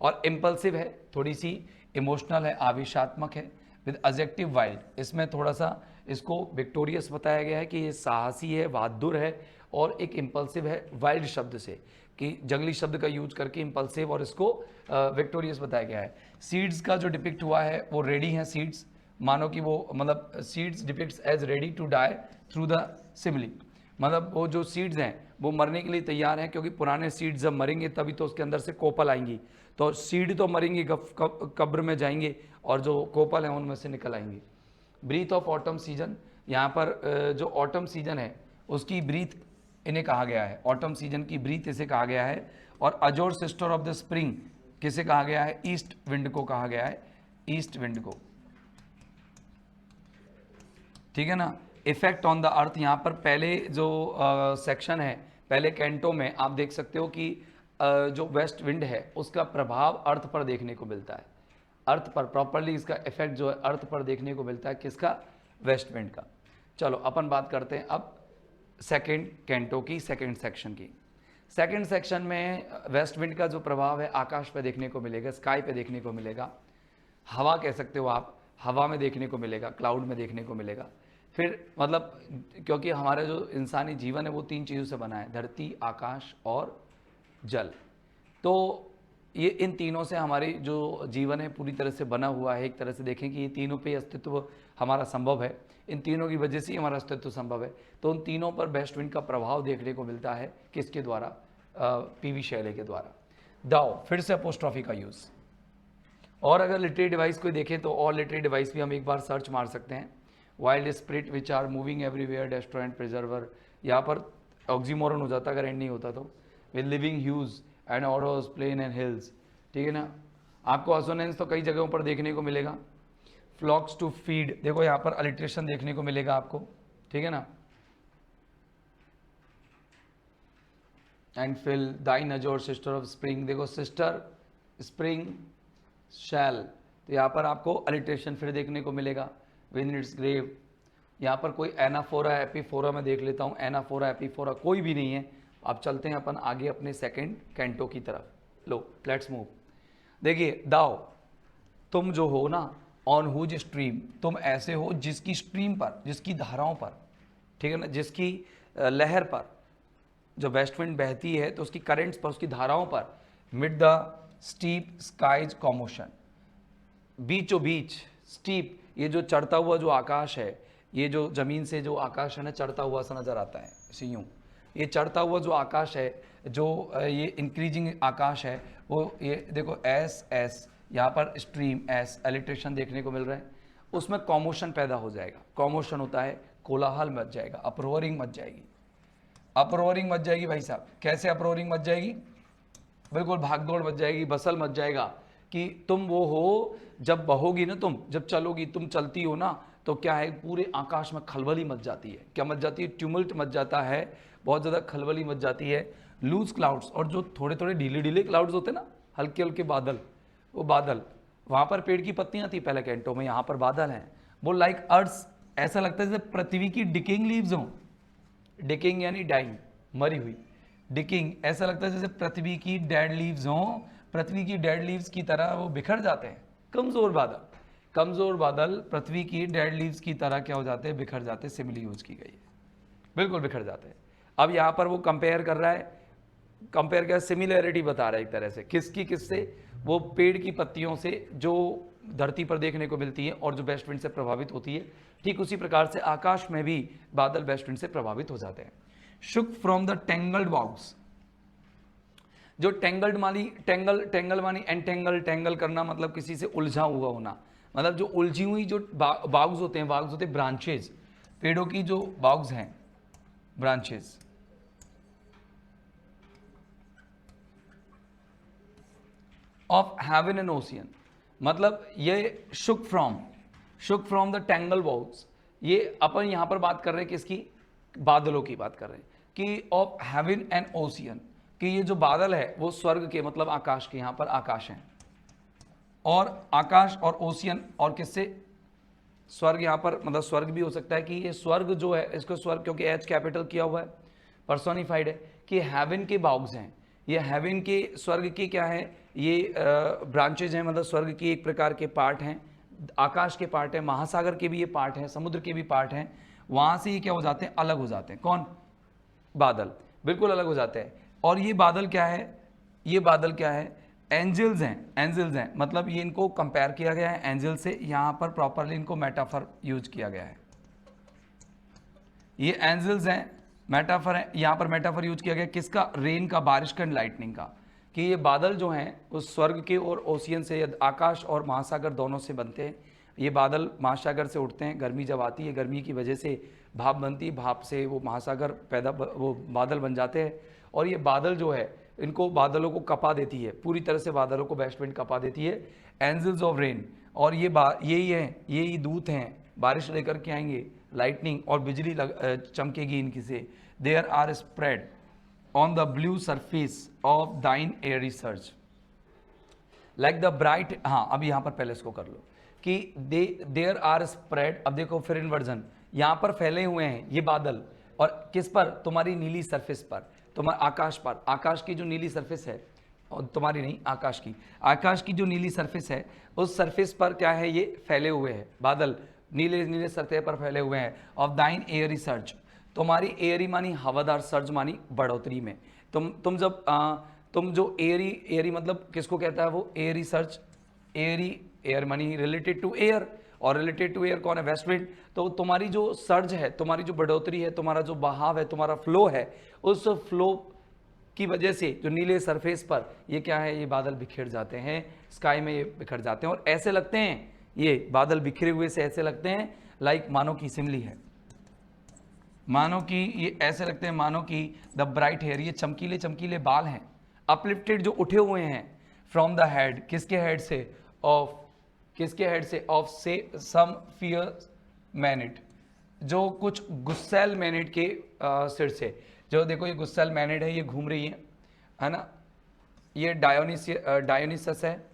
और इम्पल्सिव है, थोड़ी सी इमोशनल है, आवेशात्मक है, विद एडजेक्टिव वाइल्ड, इसमें थोड़ा सा इसको विक्टोरियस बताया गया है कि ये साहसी है, बहादुर है, और एक इम्पल्सिव है वाइल्ड शब्द से, कि जंगली शब्द का यूज करके इम्पल्सिव और इसको विक्टोरियस बताया गया है। सीड्स का जो डिपिक्ट हुआ है वो रेडी हैं सीड्स, मानो कि वो मतलब seeds depicts as ready to die through the simile, मतलब वो जो सीड्स हैं वो मरने के लिए तैयार हैं, क्योंकि पुराने सीड्स जब मरेंगे तभी तो उसके अंदर से कोपल आएंगी, तो सीड तो मरेंगे, कब्र में जाएंगे, और जो कोपल हैं उनमें से निकल आएंगे। ब्रीथ ऑफ ऑटम सीजन, यहाँ पर जो ऑटम सीजन है उसकी ब्रीथ इन्हें कहा गया है, ऑटम सीजन की ब्रीथ इसे कहा गया है। और अजोर सिस्टर ऑफ द स्प्रिंग किसे कहा गया है, ईस्ट विंड को कहा गया है, ईस्ट विंड को, ठीक है ना। इफेक्ट ऑन द अर्थ, यहाँ पर पहले जो सेक्शन है, पहले कैंटो में आप देख सकते हो कि जो वेस्ट विंड है उसका प्रभाव अर्थ पर देखने को मिलता है, अर्थ पर प्रॉपरली इसका इफेक्ट जो है अर्थ पर देखने को मिलता है, किसका, वेस्ट विंड का। चलो अपन बात करते हैं अब सेकंड कैंटो की सेकंड सेक्शन की। सेकंड सेक्शन में वेस्ट विंड का जो प्रभाव है आकाश पे देखने को मिलेगा, स्काई पे देखने को मिलेगा, हवा कह सकते हो आप, हवा में देखने को मिलेगा, क्लाउड में देखने को मिलेगा। फिर मतलब क्योंकि हमारा जो इंसानी जीवन है वो 3 चीज़ों से बना है, धरती, आकाश और जल। तो ये इन तीनों से हमारी जो जीवन है पूरी तरह से बना हुआ है। एक तरह से देखें कि ये तीनों पे अस्तित्व हमारा संभव है, इन तीनों की वजह से ही हमारा अस्तित्व संभव है। तो उन तीनों पर वेस्ट विंड का प्रभाव देखने को मिलता है, किसके द्वारा? पीवी शैले के द्वारा। दाओ, फिर से अपोस्ट्रॉफी का यूज़। और अगर लिटरेरी डिवाइस को देखें तो और लिटरेरी डिवाइस भी हम एक बार सर्च मार सकते हैं। Wild spirit which are moving everywhere, destroy and preserver. यहाँ पर ऑक्सीमोरन हो जाता अगर एंड नहीं होता तो। With living hues and odours, plain and hills, ठीक है ना। आपको असोनेंस तो कई जगहों पर देखने को मिलेगा। फ्लॉक्स टू फीड, देखो यहाँ पर अलिट्रेशन देखने को मिलेगा आपको, ठीक है ना। एंड फिल दाइन अजोर सिस्टर ऑफ स्प्रिंग, देखो सिस्टर स्प्रिंग शैल, तो यहाँ पर आपको अलिट्रेशन फिर देखने को मिलेगा। विन इट्स ग्रेव, यहाँ पर कोई एनाफोरा एपीफोरा में देख लेता हूँ, एनाफोरा एपीफोरा कोई भी नहीं है। अब चलते हैं अपन आगे अपने सेकंड कैंटो की तरफ। लो लेट्स मूव। देखिए दाओ, तुम जो हो ना, ऑन हुज स्ट्रीम, तुम ऐसे हो जिसकी स्ट्रीम पर, जिसकी धाराओं पर, ठीक है ना, जिसकी लहर पर, जो वेस्ट विंड बहती है तो उसकी करेंट्स पर, उसकी धाराओं पर, mid the steep sky's commotion, बीचों बीच स्टीप, ये जो चढ़ता हुआ जो आकाश है, ये जो जमीन से जो आकाश है ना चढ़ता हुआ सा नजर आता है, इसे यूं, ये चढ़ता हुआ जो आकाश है, जो ये इंक्रीजिंग आकाश है, वो ये देखो एस एस, यहाँ पर स्ट्रीम एस, इलेक्ट्रिशन देखने को मिल रहा है। उसमें कॉमोशन पैदा हो जाएगा। कॉमोशन होता है कोलाहल मच जाएगा, अप्रोरिंग मच जाएगी, अप्रोरिंग मच जाएगी भाई साहब। कैसे अप्रोरिंग मच जाएगी? बिल्कुल भागदौड़ मच जाएगी, बसल मच जाएगा कि तुम वो हो जब बहोगी ना, तुम जब चलोगी, तुम चलती हो ना, तो क्या है पूरे आकाश में खलबली मच जाती है। क्या मच जाती है? ट्यूमल्ट मच जाता है, बहुत ज़्यादा खलबली मच जाती है। लूज क्लाउड्स, और जो थोड़े थोड़े ढीले ढीले क्लाउड्स होते हैं ना, हल्के हल्के बादल, वो बादल, वहाँ पर पेड़ की पत्तियाँ थी पहले कैंटो में, यहाँ पर बादल हैं। वो लाइक अर्थ, ऐसा लगता है जैसे पृथ्वी की डिकिंग लीव्स हों। डिकिंग यानी डाइंग, मरी हुई। डिकिंग, ऐसा लगता है जैसे पृथ्वी की डेड लीव्स हों, पृथ्वी की डेड लीव्स की तरह वो बिखर जाते हैं। कमज़ोर बादल, कमज़ोर बादल पृथ्वी की डेड लीव्स की तरह क्या हो जाते हैं? बिखर जाते हैं। सिमिली यूज की गई है, बिल्कुल बिखर जाते हैं। अब यहाँ पर वो कंपेयर कर रहा है, कंपेयर क्या, सिमिलैरिटी बता रहा है एक तरह से, किसकी किससे? वो पेड़ की पत्तियों से जो धरती पर देखने को मिलती है और जो वेस्ट विंड से प्रभावित होती है, ठीक उसी प्रकार से आकाश में भी बादल वेस्ट विंड से प्रभावित हो जाते हैं। शुक फ्रॉम द टेंगल्ड बॉग्स, जो टेंगल्ड मानी, टेंगल मानी एंटेंगल, टेंगल करना मतलब किसी से उलझा हुआ होना, मतलब जो उलझी हुई जो बाग्स होते हैं, बाग्स होते हैं ब्रांचेज, पेड़ों की जो बाग्स हैं, branches. Of heaven and ocean, मतलब ये शुक फ्रॉम द टेंगल बाग्स, ये अपन यहां पर बात कर रहे हैं किसकी? बादलों की बात कर रहे हैं कि ऑफ हेवन एंड ओशियन, कि ये जो बादल है वो स्वर्ग के, मतलब आकाश के, यहाँ पर आकाश हैं, और आकाश और ओशियन, और किससे? स्वर्ग, यहाँ पर मतलब स्वर्ग भी हो सकता है कि ये स्वर्ग जो है, इसको स्वर्ग क्योंकि एच कैपिटल किया हुआ है, पर्सोनिफाइड है, कि हेवन के बाग्स हैं। ये हेवन के, स्वर्ग के क्या है? ये ब्रांचेज हैं, मतलब स्वर्ग की एक प्रकार के पार्ट हैं, आकाश के पार्ट हैं, महासागर के भी ये पार्ट हैं, समुद्र के भी पार्ट हैं। वहाँ से ये क्या हो जाते हैं? अलग हो जाते हैं। कौन? बादल, बिल्कुल अलग हो जाते हैं। और ये बादल क्या है? ये बादल क्या है? एंजल्स हैं, एंजल्स हैं, मतलब ये इनको कंपेयर किया गया है एंजल से, यहाँ पर प्रॉपरली इनको मेटाफर यूज किया गया है। ये एंजल्स हैं, मेटाफर है, यहाँ पर मेटाफर यूज किया गया किसका? रेन का, बारिश का, लाइटनिंग का, कि ये बादल जो हैं उस स्वर्ग के और ओशियन से, आकाश और महासागर दोनों से बनते हैं। ये बादल महासागर से उठते हैं, गर्मी जब आती है, गर्मी की वजह से भाप बनती है, भाप से वो महासागर पैदा, वो बादल बन जाते हैं। और ये बादल जो है, इनको, बादलों को कपा देती है, पूरी तरह से बादलों को वेस्ट विंड कपा देती है, एंजल्स ऑफ रेन। और ये यही हैं, यही दूत हैं, बारिश लेकर के आएंगे, लाइटनिंग और बिजली चमकेगी इनकी से। There are spread on the blue surface of thine aery surge like the bright. हाँ, अब यहाँ पर पहले इसको कर लो कि देयर आर स्प्रेड। अब देखो फिर इन्वर्जन, यहाँ पर फैले हुए हैं ये बादल, और किस पर? तुम्हारी नीली सरफेस पर, तुम्हारे आकाश पर। आकाश की जो नीली सरफेस है, और तुम्हारी नहीं, आकाश की जो नीली सरफेस है, उस सरफेस पर क्या है? ये फैले हुए हैं बादल, नीले नीले सतह पर फैले हुए हैं। ऑफ दाइन एयरी सर्ज, तुम्हारी एयरी मानी हवादार, सर्ज मानी बढ़ोतरी में। तुम जब तुम जो एयरी मतलब किसको कहता है वो? एयरी सर्ज, एयर मानी रिलेटेड टू एयर, और रिलेटेड टू एयर कौन है? West wind. तो तुम्हारी जो सर्ज है, तुम्हारी जो बढ़ोतरी है, तुम्हारा जो बहाव है, तुम्हारा फ्लो है, उस फ्लो की वजह से जो नीले सरफेस पर ये क्या है? ये बादल बिखर जाते हैं, स्काई में ये बिखर जाते हैं, और ऐसे लगते हैं, ये बादल बिखरे हुए से ऐसे लगते हैं लाइक मानो की सिमली है, मानो कि ये ऐसे लगते हैं मानो कि द ब्राइट हेयर, ये चमकीले चमकीले बाल हैं, अपलिफ्टेड जो उठे हुए हैं, फ्रॉम द हेड, किसके हेड से? ऑफ, किसके हेड से? ऑफ से सम फियर मैनिट, जो कुछ गुस्सैल मैनिट के सिर से। जो देखो ये गुस्सैल मैनिट है, ये घूम रही है ना, ये डायोनिसस है,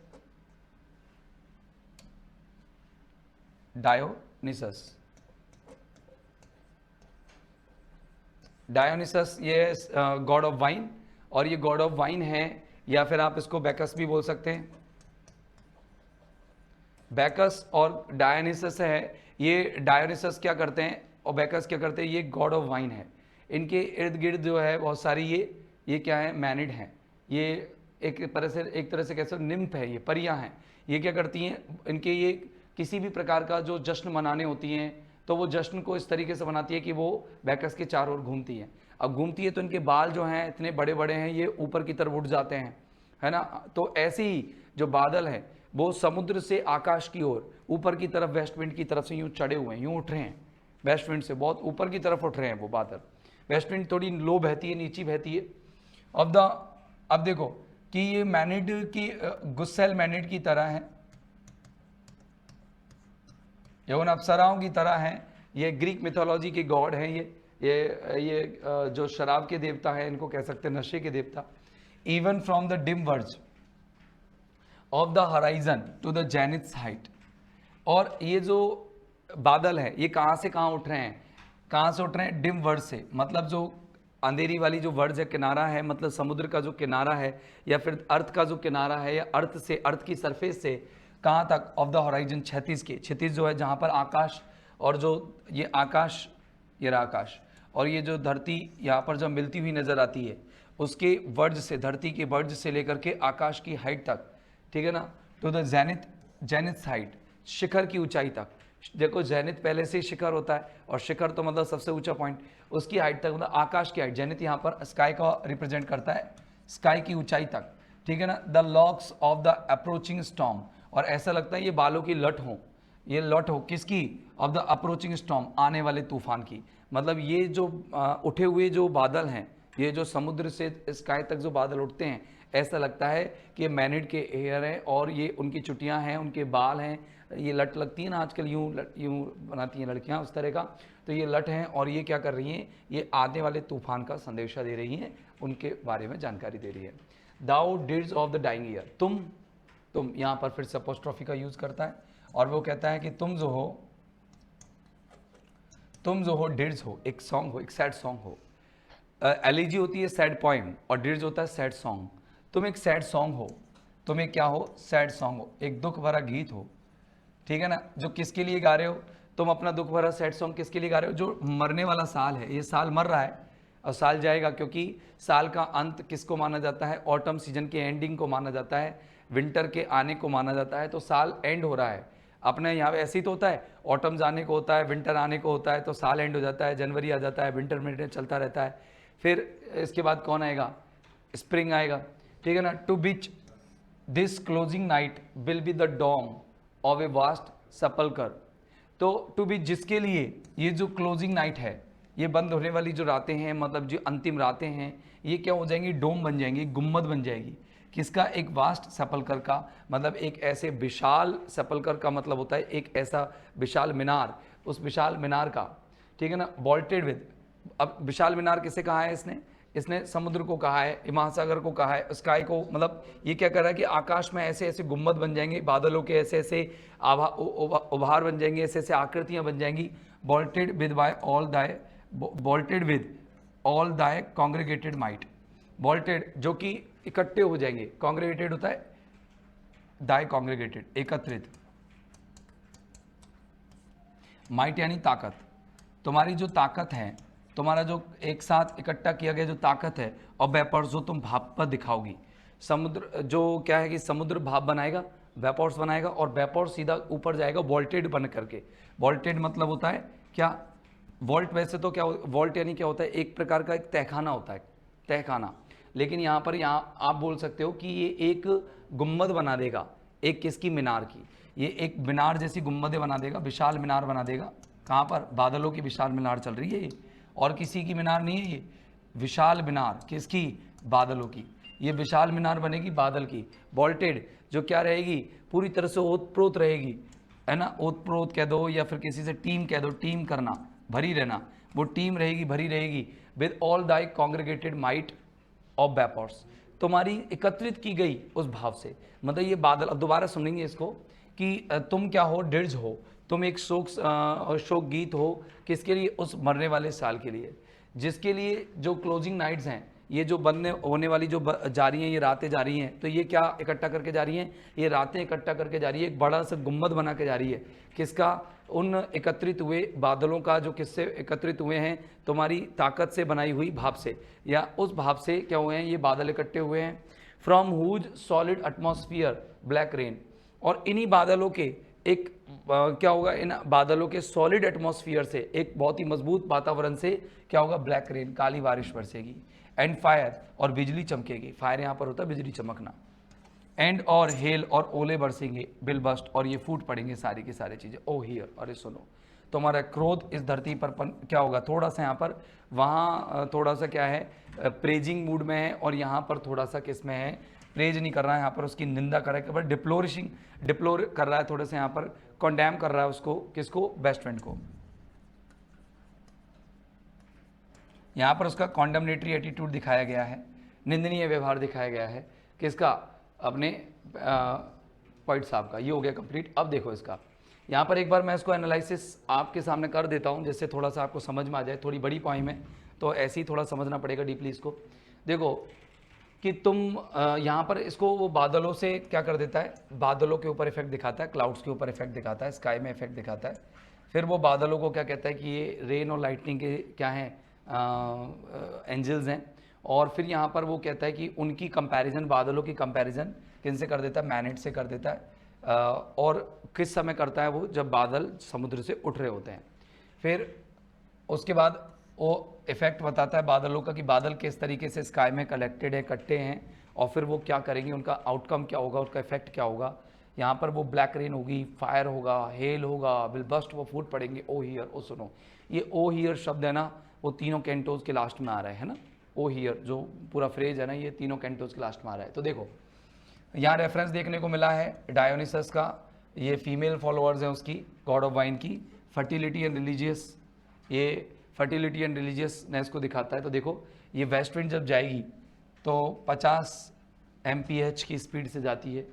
डायोनिसस ये गॉड ऑफ वाइन, और ये गॉड ऑफ वाइन है, या फिर आप इसको बैकस भी बोल सकते हैं। बैकस और डायोनिसस है, ये डायोनिसस क्या करते हैं और बैकस क्या करते हैं? ये गॉड ऑफ वाइन है। इनके इर्द गिर्द जो है बहुत सारी ये क्या है? मैनिड हैं। ये एक तरह से कैसे निम्फ है, ये परियां हैं। ये क्या करती हैं? इनके ये किसी भी प्रकार का जो जश्न मनाने होती हैं, तो वो जश्न को इस तरीके से बनाती है कि वो बैकस के चारों ओर घूमती है। अब घूमती है तो इनके बाल जो हैं इतने बड़े बड़े हैं, ये ऊपर की तरफ उठ जाते हैं, है ना। तो ऐसे ही जो बादल हैं वो समुद्र से आकाश की ओर ऊपर की तरफ वेस्ट विंड की तरफ से यूं चढ़े हुए हैं, यूं उठ रहे हैं, वेस्ट विंड से बहुत ऊपर की तरफ उठ रहे हैं वो बादल। वेस्ट विंड थोड़ी लो बहती है, नीची बहती है। अब देखो कि ये मैनिड की गुस्सेल मैनिड की तरह है, ये उन अप्सराओं की तरह हैं। ये ग्रीक मिथोलॉजी के गॉड हैं। ये जो शराब के देवता हैं, इनको कह सकते हैं नशे के देवता। Even from the dim verge of the horizon to the zenith height. और ये जो बादल है ये कहाँ से कहाँ उठ रहे हैं? कहाँ से उठ रहे हैं? डिम वर्ज से, मतलब जो अंधेरी वाली जो वर्ज है, किनारा है, मतलब समुद्र का जो किनारा है, या फिर अर्थ का जो किनारा है, या अर्थ से, अर्थ की सरफेस से कहाँ तक? ऑफ द हॉराइजन, क्षितिज के, क्षितिज जो है जहाँ पर आकाश और जो ये आकाश, ये रहा आकाश, और ये जो धरती यहाँ पर जब मिलती हुई नजर आती है, उसके वर्ज से, धरती के वर्ज से लेकर के आकाश की हाइट तक, ठीक है ना, टू द जेनिथ हाइट, शिखर की ऊंचाई तक। देखो जेनिथ पहले से ही शिखर होता है, और शिखर तो मतलब सबसे ऊंचा पॉइंट, उसकी हाइट तक, मतलब आकाश की हाइट। जेनिथ यहाँ पर स्काई का रिप्रेजेंट करता है, स्काई की ऊंचाई तक, ठीक है ना। The locks of the approaching storm, और ऐसा लगता है ये बालों की लट हो, ये लट हो किसकी? ऑफ द अप्रोचिंग स्टॉर्म, आने वाले तूफान की। मतलब ये जो उठे हुए जो बादल हैं, ये जो समुद्र से स्काई तक जो बादल उठते हैं, ऐसा लगता है कि ये मैनिड के एयर हैं, और ये उनकी चुटियां हैं, उनके बाल हैं, ये लट लगती है ना आजकल, यूं बनाती हैं लड़कियां उस तरह का, तो ये लट हैं, और ये क्या कर रही हैं? ये आने वाले तूफान का संदेशा दे रही हैं, उनके बारे में जानकारी दे रही है। Thou dirge of the dying year, तुम यहाँ पर फिर से अपोस्ट्रोफी का यूज करता है, और वो कहता है कि तुम जो हो डिड्स हो, एक सॉन्ग हो, एक सैड सॉन्ग हो। एलिजी होती है सैड पोएम, और डिड्स होता है सैड सॉन्ग। तुम एक सैड सॉन्ग हो, तुम एक क्या हो? सैड सॉन्ग हो, एक दुख भरा गीत हो, ठीक है ना। जो किसके लिए गा रहे हो? तुम अपना दुख भरा सैड सॉन्ग किसके लिए गा रहे हो? जो मरने वाला साल है, ये साल मर रहा है और साल जाएगा, क्योंकि साल का अंत किसको माना जाता है? ऑटम सीजन के एंडिंग को माना जाता है, विंटर के आने को माना जाता है। तो साल एंड हो रहा है अपने यहाँ, ऐसे ही तो होता है, ऑटम जाने को होता है, विंटर आने को होता है, तो साल एंड हो जाता है, जनवरी आ जाता है, विंटर में चलता रहता है। फिर इसके बाद कौन आएगा? स्प्रिंग आएगा, ठीक है ना। To which this closing night will be the dome of a vast sepulchre. तो टू बी, जिसके लिए ये जो क्लोजिंग नाइट है, ये बंद होने वाली जो रातें हैं, मतलब जो अंतिम रातें हैं, ये क्या हो जाएंगी? डोम बन जाएंगी, गुम्मद बन जाएगी। किसका? एक वास्ट सेपल्कर का, मतलब एक ऐसे विशाल, सेपल्कर का मतलब होता है एक ऐसा विशाल मीनार, उस विशाल मीनार का, ठीक है ना। वॉल्टेड विद, अब विशाल मीनार किसे कहा है? इसने समुद्र को कहा है, महासागर को कहा है, स्काई को। मतलब ये क्या कर रहा है कि आकाश में ऐसे ऐसे गुम्मद बन जाएंगे, बादलों के ऐसे ऐसे उभार बन जाएंगे, ऐसे ऐसे आकृतियां बन जाएंगी। Vaulted with by all thy bolted with all thy congregated might. bolted जो कि इकट्ठे हो जाएंगे, congregated होता है thy congregated, एकत्रित, might यानी ताकत, तुम्हारी जो ताकत है, तुम्हारा जो एक साथ इकट्ठा किया गया जो ताकत है, और वेपर्स जो तुम भाप पर दिखाओगी, समुद्र जो क्या है कि समुद्र भाप बनाएगा, वेपर्स बनाएगा, और वेपर्स सीधा ऊपर जाएगा वोल्टेड बन करके। वोल्टेड मतलब होता है क्या, वोल्ट वैसे तो क्या, वोल्ट यानी क्या होता है, एक प्रकार का एक तहखाना होता है, तहखाना, लेकिन यहाँ पर यहाँ आप बोल सकते हो कि ये एक गुम्बद बना देगा, एक किसकी, मीनार की, ये एक मीनार जैसी गुम्बदें बना देगा, विशाल मीनार बना देगा। कहाँ पर, बादलों की विशाल मीनार चल रही है ये, और किसी की मीनार नहीं है ये, विशाल मीनार किसकी, बादलों की, ये विशाल मीनार बनेगी बादल की। वोल्टेड जो क्या रहेगी, पूरी तरह से ओतप्रोत रहेगी, है ना, ओतप्रोत कह दो या फिर किसी से टीम कह दो, टीम करना, भरी रहना, वो टीम रहेगी, भरी रहेगी, with all thy congregated might of vapours, तुम्हारी एकत्रित की गई उस भाव से। मतलब ये बादल, अब दोबारा सुनेंगे इसको कि तुम क्या हो, डिर्ज हो, तुम एक शोक गीत हो, किसके लिए, उस मरने वाले साल के लिए, जिसके लिए जो क्लोजिंग नाइट्स हैं, ये जो बनने होने वाली जो जा रही हैं, ये रातें जा रही हैं, तो ये क्या इकट्ठा करके जा रही हैं, ये रातें इकट्ठा करके जा रही है, एक बड़ा सा गुम्बद बना के जा रही है, किसका, उन एकत्रित हुए बादलों का, जो किससे एकत्रित हुए हैं, तुम्हारी ताकत से बनाई हुई भाप से, या उस भाप से क्या हुए हैं, ये बादल इकट्ठे हुए हैं। From whose solid atmosphere black rain, और इन्हीं बादलों के एक क्या होगा, इन बादलों के सॉलिड एटमॉस्फियर से, एक बहुत ही मजबूत वातावरण से क्या होगा, ब्लैक रेन, काली बारिश बरसेगी। एंड फायर, और बिजली चमकेगी, फायर यहाँ पर होता है बिजली चमकना। एंड और हेल, और ओले बरसेंगे, बिल बस्ट, और ये फूट पड़ेंगे सारी की सारी चीज़ें। ओ हियर, अरे सुनो, तुम्हारा क्रोध इस धरती पर क्या होगा, थोड़ा सा यहाँ पर, वहाँ थोड़ा सा क्या है, प्रेजिंग मूड में है, और यहाँ पर थोड़ा सा किस में है, प्रेज नहीं कर रहा है, यहाँ पर उसकी निंदा कर रहा है, डिप्लोर कर रहा है, थोड़े से यहाँ पर कॉन्डेम कर रहा है उसको, किसको, बेस्ट फ्रेंड को। यहाँ पर उसका कॉन्डमनेटरी एटीट्यूड दिखाया गया है, निंदनीय व्यवहार दिखाया गया है, किसका, अपने पॉइंट साहब का। ये हो गया कंप्लीट। अब देखो इसका, यहाँ पर एक बार मैं इसको एनालिसिस आपके सामने कर देता हूँ, जिससे थोड़ा सा आपको समझ में आ जाए, थोड़ी बड़ी पॉइंट में, तो ऐसे ही थोड़ा समझना पड़ेगा डीपली इसको। देखो कि तुम यहाँ पर इसको वो बादलों से क्या कर देता है, बादलों के ऊपर इफेक्ट दिखाता है, क्लाउड्स के ऊपर इफेक्ट दिखाता है, स्काई में इफेक्ट दिखाता है, फिर वो बादलों को क्या कहता है कि ये रेन और लाइटनिंग के क्या हैं, एंजल्स हैं, और फिर यहाँ पर वो कहता है कि उनकी कंपैरिजन, बादलों की कंपैरिजन किन से कर देता है, मैनेट से कर देता है, और किस समय करता है वो, जब बादल समुद्र से उठ रहे होते हैं। फिर उसके बाद वो इफेक्ट बताता है बादलों का कि बादल किस तरीके से स्काई में कलेक्टेड है, इकट्ठे हैं, और फिर वो क्या करेंगे, उनका आउटकम क्या होगा, उसका इफेक्ट क्या होगा। यहाँ पर वो ब्लैक रेन होगी, फायर होगा, हेल होगा, विल बस्ट, वो फूट पड़ेंगे। ओ हियर, ओ सुनो, ये ओ हियर शब्द है ना, वो तीनों कैंटोज के लास्ट में आ रहा है ना, ओ हियर जो पूरा फ्रेज है ना, ये तीनों कैंटोज के लास्ट में आ रहा है। तो देखो यहाँ रेफरेंस देखने को मिला है डायोनिसस का, ये फीमेल फॉलोअर्स हैं उसकी, गॉड ऑफ वाइन की, फर्टिलिटी एंड रिलीजियस, ये फर्टिलिटी एंड रिलीजियसनेस को दिखाता है। तो देखो ये वेस्ट विंड जब जाएगी तो 50 mph की स्पीड से जाती है,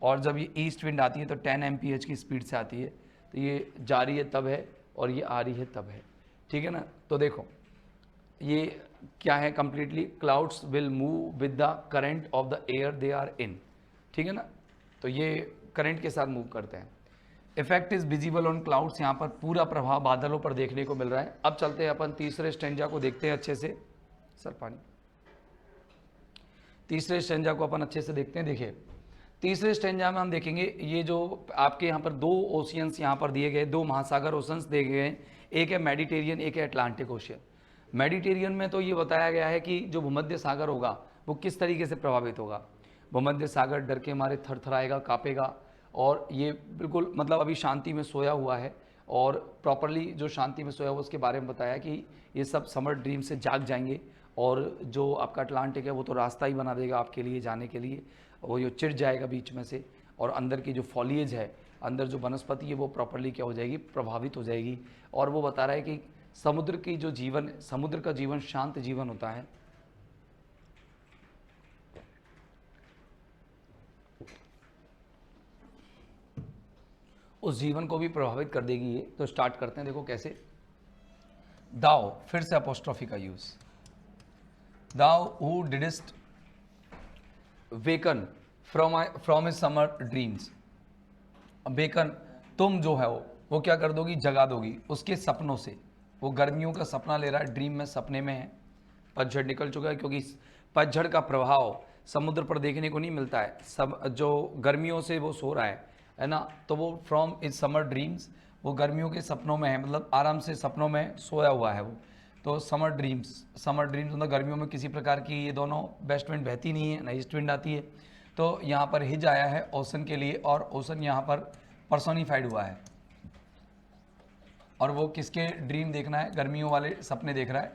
और जब ये ईस्ट विंड आती है तो 10 mph की स्पीड से आती है। तो ये जा रही है तब है, और ये आ रही है तब है, ठीक है ना। तो देखो ये क्या है, completely clouds will move with the current of the air they are in, ठीक है ना। तो ये करंट के साथ मूव करते हैं। Effect is visible on clouds, यहाँ पर पूरा प्रभाव बादलों पर देखने को मिल रहा है। अब चलते हैं अपन तीसरे स्टेंजा को देखते हैं अच्छे से, सर पानी, तीसरे स्टेंजा को अपन अच्छे से देखते हैं। देखिए तीसरे स्टेंजा में हम देखेंगे, ये जो आपके यहाँ पर दो ओशियंस यहाँ पर दिए गए, दो महासागर ओशंस दिए गए हैं, एक है मेडिटेरियन, एक है अटलांटिक ओशियन। मेडिटेरियन में तो ये बताया गया है कि जो भूमध्य सागर होगा वो किस तरीके से प्रभावित होगा। भूमध्य सागर डर के मारे थरथराएगा, कांपेगा, और ये बिल्कुल मतलब अभी शांति में सोया हुआ है, और प्रॉपरली जो शांति में सोया हुआ उसके बारे में बताया कि ये सब समर ड्रीम से जाग जाएंगे, और जो आपका अटलांटिक है वो तो रास्ता ही बना देगा आपके लिए जाने के लिए, वो जो चिढ़ जाएगा बीच में से, और अंदर की जो फॉलिएज है, अंदर जो वनस्पति है वो प्रॉपरली क्या हो जाएगी, प्रभावित हो जाएगी। और वो बता रहा है कि समुद्र की जो जीवन, समुद्र का जीवन शांत जीवन होता है, उस जीवन को भी प्रभावित कर देगी ये। तो स्टार्ट करते हैं, देखो कैसे। दाओ, फिर से अपोस्ट्रोफी का use, thou who didst waken from a summer dreams. Waken, तुम जो है वो क्या कर दोगी, जगा दोगी उसके सपनों से। वो गर्मियों का सपना ले रहा है, ड्रीम में, सपने में है। पतझड़ निकल चुका है, क्योंकि पतझड़ का प्रभाव समुद्र पर देखने को नहीं मिलता है। सब जो गर्मियों से वो सो रहा है ना, तो वो फ्रॉम इज समर ड्रीम्स, वो गर्मियों के सपनों में है, मतलब आराम से सपनों में सोया हुआ है वो। तो समर ड्रीम्स मतलब गर्मियों में किसी प्रकार की ये दोनों वेस्ट विंड बहती नहीं है, ना ईस्ट विंड आती है। तो यहाँ पर हिज आया है ओशन के लिए, और ओशन यहाँ पर पर्सोनिफाइड हुआ है, और वो किसके ड्रीम देखना है, गर्मियों वाले सपने देख रहा है,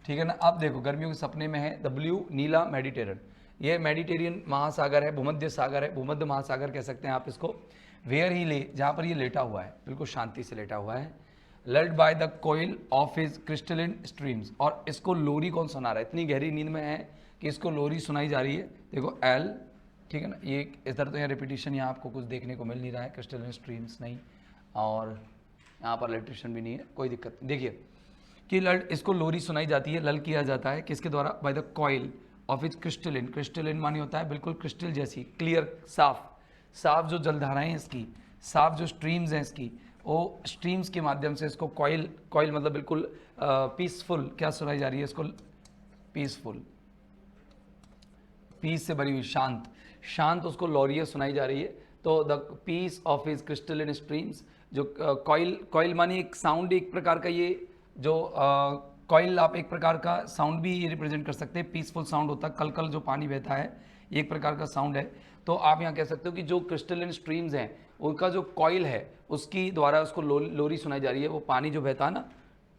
ठीक है ना। अब देखो गर्मियों के सपने में है द ब्लू, नीला, मेडिटेरियन। ये मेडिटेरियन महासागर है, भूमध्य सागर है, भूमध्य महासागर कह सकते हैं आप इसको। वेयर ही ले, जहाँ पर ये लेटा हुआ है, बिल्कुल शांति से लेटा हुआ है। Lulled by the coil of his crystalline streams, और इसको लोरी कौन सुना रहा है, इतनी गहरी नींद में है कि इसको लोरी सुनाई जा रही है। देखो एल, ठीक है ना, ये इधर तो यहाँ रिपीटिशन, यहाँ आपको कुछ देखने को मिल नहीं रहा है, क्रिस्टलिन स्ट्रीम्स नहीं, और यहाँ पर इलेक्ट्रिशियन भी नहीं है, कोई दिक्कत नहीं। देखिए कि लल्ड, इसको लोरी सुनाई जाती है, लल किया जाता है किसके द्वारा, by the coil of is crystalline. Crystalline मानी होता है बिल्कुल क्रिस्टल जैसी, क्लियर, साफ साफ जो जलधाराएं हैं इसकी, साफ जो स्ट्रीम्स हैं इसकी, वो स्ट्रीम्स के माध्यम से इसको कॉइल, कॉइल मतलब बिल्कुल पीसफुल, क्या सुनाई जा रही है इसको, पीसफुल, पीस से भरी हुई, शांत, शांत उसको लोरिया सुनाई जा रही है। तो the piece of his crystalline streams, जो कॉइल, कॉइल मानी एक साउंड, एक प्रकार का ये जो कॉइल, आप एक प्रकार का साउंड भी ये रिप्रेजेंट कर सकते हैं, पीसफुल साउंड होता है, कल कल जो पानी बहता है, एक प्रकार का साउंड है। तो आप यहाँ कह सकते हो कि जो क्रिस्टलिन स्ट्रीम्स हैं उनका जो कॉइल है उसकी द्वारा उसको लोरी सुनाई जा रही है, वो पानी जो बहता है ना,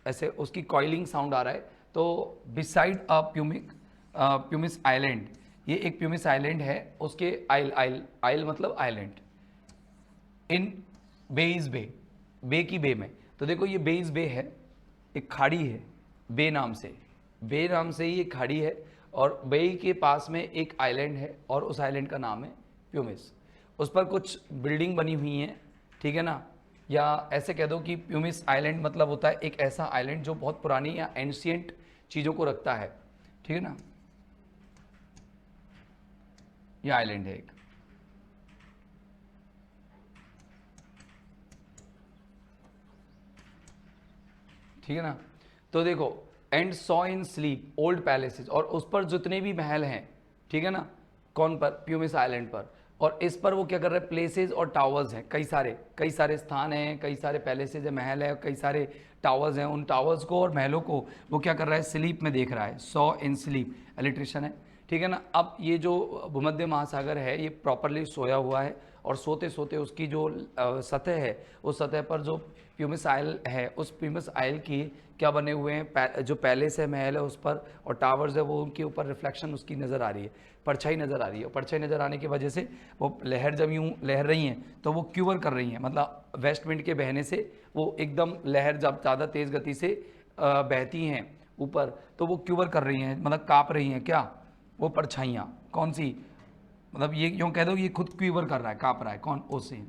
ऐसे उसकी कॉइलिंग साउंड आ रहा है। तो बिसाइड अ प्यूमिस आइलैंड, ये एक प्यूमिस आइलैंड है, उसके आइल मतलब आइलैंड, इन बेइज बे, बे की बे में। तो देखो ये बेइज बे है, एक खाड़ी है, बे नाम से ही एक खाड़ी है, और बे के पास में एक आइलैंड है, और उस आइलैंड का नाम है प्यूमिस। उस पर कुछ बिल्डिंग बनी हुई हैं, ठीक है ना, या ऐसे कह दो कि प्यूमिस आइलैंड मतलब होता है एक ऐसा आइलैंड जो बहुत पुरानी या एंशियंट चीज़ों को रखता है, ठीक है ना, ये आइलैंड है एक। ठीक है ना। तो देखो and saw in sleep old palaces, और उस पर जितने भी महल हैं, ठीक है ना, कौन पर, प्यूमिस आइलैंड पर, और इस पर वो क्या कर रहे हैं, प्लेसेस और टावर्स हैं, कई सारे स्थान हैं, कई सारे पैलेसेस है, महल है, कई सारे टावर्स हैं। उन टावर्स को और महलों को वो क्या कर रहा है, स्लीप में देख रहा है, सॉ इन स्लीप, इलेक्ट्रिशियन है, ठीक है ना। अब ये जो भूमध्य महासागर है ये प्रॉपरली सोया हुआ है, और सोते सोते उसकी जो सतह है, उस सतह पर जो प्यूमिस आइल है, उस प्यूमिस आइल की क्या बने हुए हैं, जो पैलेस है, महल है उस पर, और टावर्स है, वो उनके ऊपर रिफ्लेक्शन उसकी नज़र आ रही है, परछाई नज़र आ रही है। परछाई नज़र आने की वजह से वो लहर जब यूँ लहर रही हैं तो वो क्यूवर कर रही हैं, मतलब वेस्ट विंड के बहने से वो एकदम लहर जब ज़्यादा तेज़ गति से बहती हैं ऊपर, तो वो क्यूवर कर रही हैं, मतलब काँप रही हैं, क्या, वो परछाइयाँ, कौन सी, मतलब ये यूँ कह दो ये खुद क्यूवर कर रहा है, काँप रहा है, कौन, ओशन,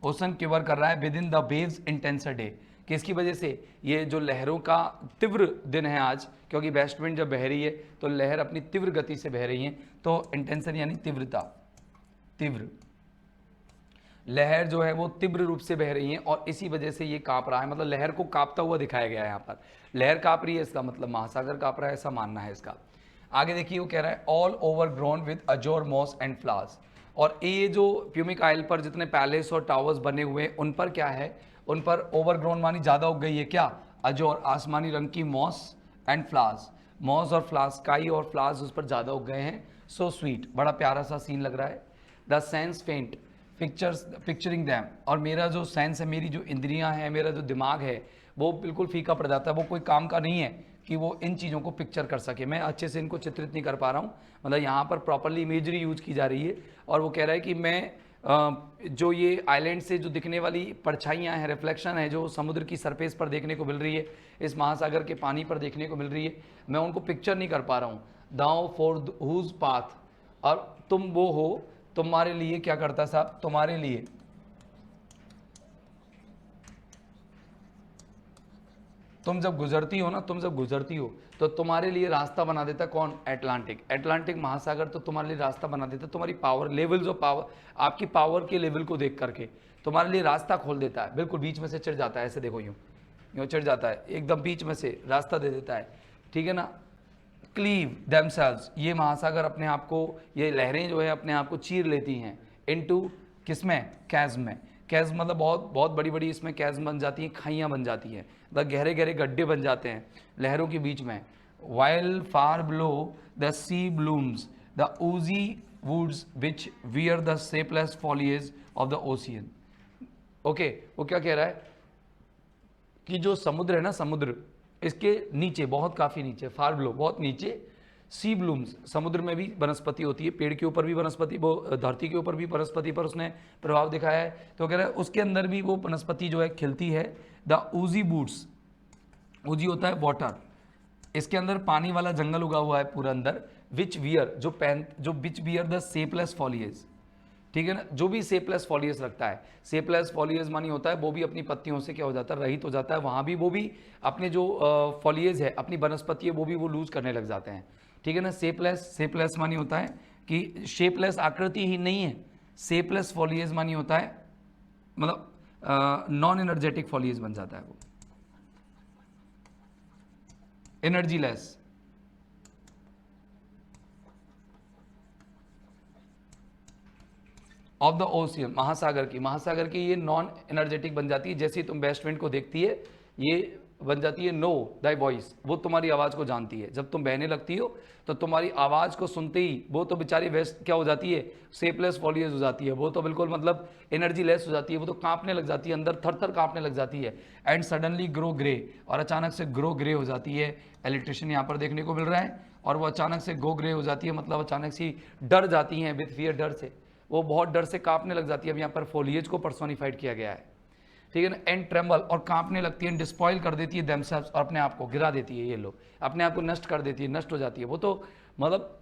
ओशन क्यूवर कर रहा है within the waves intenser day. किसकी वजह से, ये जो लहरों का तीव्र दिन है आज, क्योंकि वेस्ट विंड जब बह रही है तो लहर अपनी तीव्र गति से बह रही है, तो इंटेंसर यानी तीव्रता, तीव्र लहर जो है वो तीव्र रूप से बह रही है, और इसी वजह से ये काँप रहा है, मतलब लहर को काँपता हुआ दिखाया गया है यहाँ पर, लहर काँप रही है, इसका मतलब महासागर काँप रहा है, ऐसा मानना है इसका। आगे देखिए वो कह रहा है all overgrown with azure moss and flowers, और ये जो प्यूमिक आइल पर जितने पैलेस और टावर्स बने हुए हैं उन पर क्या है, उन पर ओवरग्रोन मानी ज़्यादा उग गई है, क्या, अजोर, आसमानी रंग की मॉस एंड फ्लावर्स, मॉस और फ्लावर्स, काई और फ्लावर्स उस पर ज़्यादा उग गए हैं। सो स्वीट, बड़ा प्यारा सा सीन लग रहा है। द सेंस फेंट पिक्चरिंग दैम, और मेरा जो सेंस है, मेरी जो इंद्रियां हैं, मेरा जो दिमाग है, वो बिल्कुल फीका पड़ जाता है, वो कोई काम का नहीं है कि वो इन चीज़ों को पिक्चर कर सके, मैं अच्छे से इनको चित्रित नहीं कर पा रहा हूँ, मतलब यहाँ पर प्रॉपरली इमेजरी यूज की जा रही है। और वो कह रहा है कि मैं जो ये आइलैंड से जो दिखने वाली परछाइयाँ हैं, रिफ्लेक्शन है, जो समुद्र की सरफेस पर देखने को मिल रही है, इस महासागर के पानी पर देखने को मिल रही है, मैं उनको पिक्चर नहीं कर पा रहा हूँ। दाओ फॉर हुज पाथ, और तुम वो हो, तुम्हारे लिए क्या करता साहब, तुम्हारे लिए तुम जब गुजरती हो ना, तुम जब गुजरती हो तो तुम्हारे लिए रास्ता बना देता है कौन? एटलांटिक। एटलांटिक महासागर तो तुम्हारे लिए रास्ता बना देता है, तुम्हारी पावर लेवल्स ऑफ पावर, आपकी पावर के लेवल को देख करके तुम्हारे लिए रास्ता खोल देता है, बिल्कुल बीच में से चढ़ जाता है, ऐसे देखो यूँ चढ़ जाता है, एकदम बीच में से रास्ता दे देता है, ठीक है ना। क्लीव देमसेल्व्स, ये महासागर अपने आप को, ये लहरें जो है अपने आप को चीर लेती हैं इनटू किसमें? कैज़्म में। कैज़्म मतलब बहुत बहुत बड़ी बड़ी इसमें कैज़्म बन जाती हैं, खाइयाँ बन जाती हैं, मतलब गहरे गहरे गड्ढे बन जाते हैं लहरों के बीच में। While far below the sea blooms the oozy woods which wear the shapeless foliage of the ocean। Okay, वो क्या कह रहा है कि जो समुद्र है ना, समुद्र इसके नीचे, बहुत काफ़ी नीचे, फार बिलो बहुत नीचे, सी ब्लूम्स, समुद्र में भी वनस्पति होती है, पेड़ के ऊपर भी वनस्पति, वो धरती के ऊपर भी वनस्पति पर उसने प्रभाव दिखाया है, तो कह रहा है उसके अंदर भी वो वनस्पति जो है खिलती है। द oozy woods, oozy होता है वाटर, इसके अंदर पानी वाला जंगल उगा हुआ है पूरा अंदर, विच वियर जो विच वियर द शेपलेस फॉलिएज, ठीक है ना, जो भी शेपलेस फॉलिएज रखता है, शेपलेस फॉलिएज मानी होता है वो भी अपनी पत्तियों से क्या हो जाता है? रहित हो जाता है, वहाँ भी वो भी अपने जो फॉलिएज है, अपनी वनस्पति है, वो भी वो लूज करने लग जाते हैं, ठीक है ना। शेपलेस मानी होता है कि शेपलेस आकृति ही नहीं है, शेपलेस फॉलिएज मानी होता है मतलब नॉन एनर्जेटिक फॉलिएज बन जाता है वो, energy less. Of the ocean, महासागर की ये नॉन एनर्जेटिक बन जाती है, जैसे ही तुम वेस्ट विंड को देखती है ये बन जाती है नो दाई वॉइस, वो तुम्हारी आवाज़ को जानती है, जब तुम बहने लगती हो तो तुम्हारी आवाज़ को सुनते ही वो तो बेचारी वेस्ट क्या हो जाती है? शेपलेस फॉलिएज हो जाती है, वो तो बिल्कुल मतलब एनर्जी लेस हो जाती है, वो तो कांपने लग जाती है, अंदर थर थर कांपने लग जाती है। एंड सडनली ग्रो ग्रे, और अचानक से ग्रो ग्रे हो जाती है। इलेक्ट्रिशियन यहाँ पर देखने को मिल रहा है, और वो अचानक से गो ग्रे हो जाती है, मतलब अचानक से डर जाती हैं, विथ फियर, डर से, वो बहुत डर से कांपने लग जाती है। अब यहाँ पर फोलिएज को पर्सोनिफाइड किया गया है, ठीक है ना। एंड ट्रेम्बल, और कांपने लगती है, डिस्पॉइल कर देती है देमसेल्व्स, और अपने आप को गिरा देती है, ये लोग अपने आप को नष्ट कर देती है, नष्ट हो जाती है। वो तो मतलब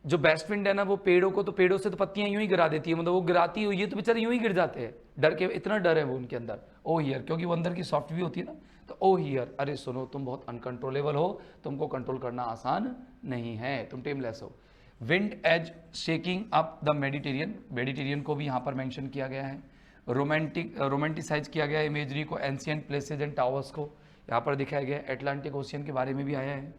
जो बेस्ट विंड है ना, वो पेड़ों को, तो पेड़ों से तो पत्तियां यूं ही गिरा देती है, मतलब वो गिराती हुई, ये तो बेचारे यूं ही गिर जाते हैं, डर के, इतना डर है वो उनके अंदर। ओ हियर, क्योंकि वो अंदर की सॉफ्ट भी होती है ना, तो ओ हियर, अरे सुनो तुम बहुत अनकंट्रोलेबल हो, तुमको कंट्रोल करना आसान नहीं है, तुम टेमलेस हो। Wind as shaking up the Mediterranean को भी यहाँ पर मेंशन किया गया है। रोमांटिसाइज किया गया है इमेजरी को, एंशियंट प्लेसेज एंड टावर्स को यहाँ पर दिखाया गया है। एटलांटिक ओशियन के बारे में भी आया है,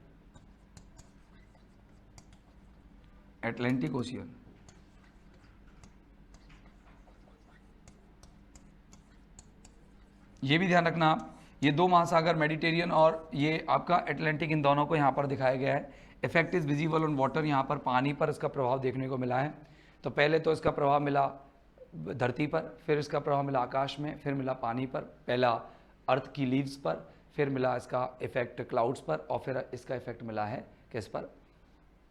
एटलांटिक ओशियन, ये भी ध्यान रखना आप, ये दो महासागर मेडिटेरियन और ये आपका एटलांटिक, इन दोनों को यहाँ पर दिखाया गया है। Effect is visible on water, यहाँ पर पानी पर इसका प्रभाव देखने को मिला है। तो पहले तो इसका प्रभाव मिला धरती पर, फिर इसका प्रभाव मिला आकाश में, फिर मिला पानी पर, पहला अर्थ की लीव्स पर, फिर मिला इसका इफेक्ट क्लाउड्स पर, और फिर इसका इफेक्ट मिला है किस पर?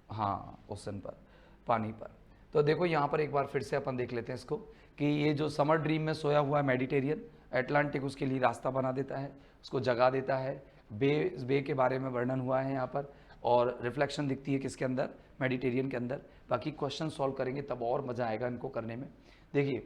हाँ, ओशन पर, पानी पर। तो देखो यहाँ पर एक बार फिर से अपन देख लेते हैं इसको, कि ये जो समर ड्रीम में सोया हुआ है मेडिटेरियन, एटलांटिक उसके लिए रास्ता बना देता है, उसको जगा देता है। बे के बारे में वर्णन हुआ है यहाँ पर, और रिफ्लेक्शन दिखती है किसके अंदर? मेडिटेरियन के अंदर। बाकी क्वेश्चन सॉल्व करेंगे तब और मज़ा आएगा इनको करने में। देखिए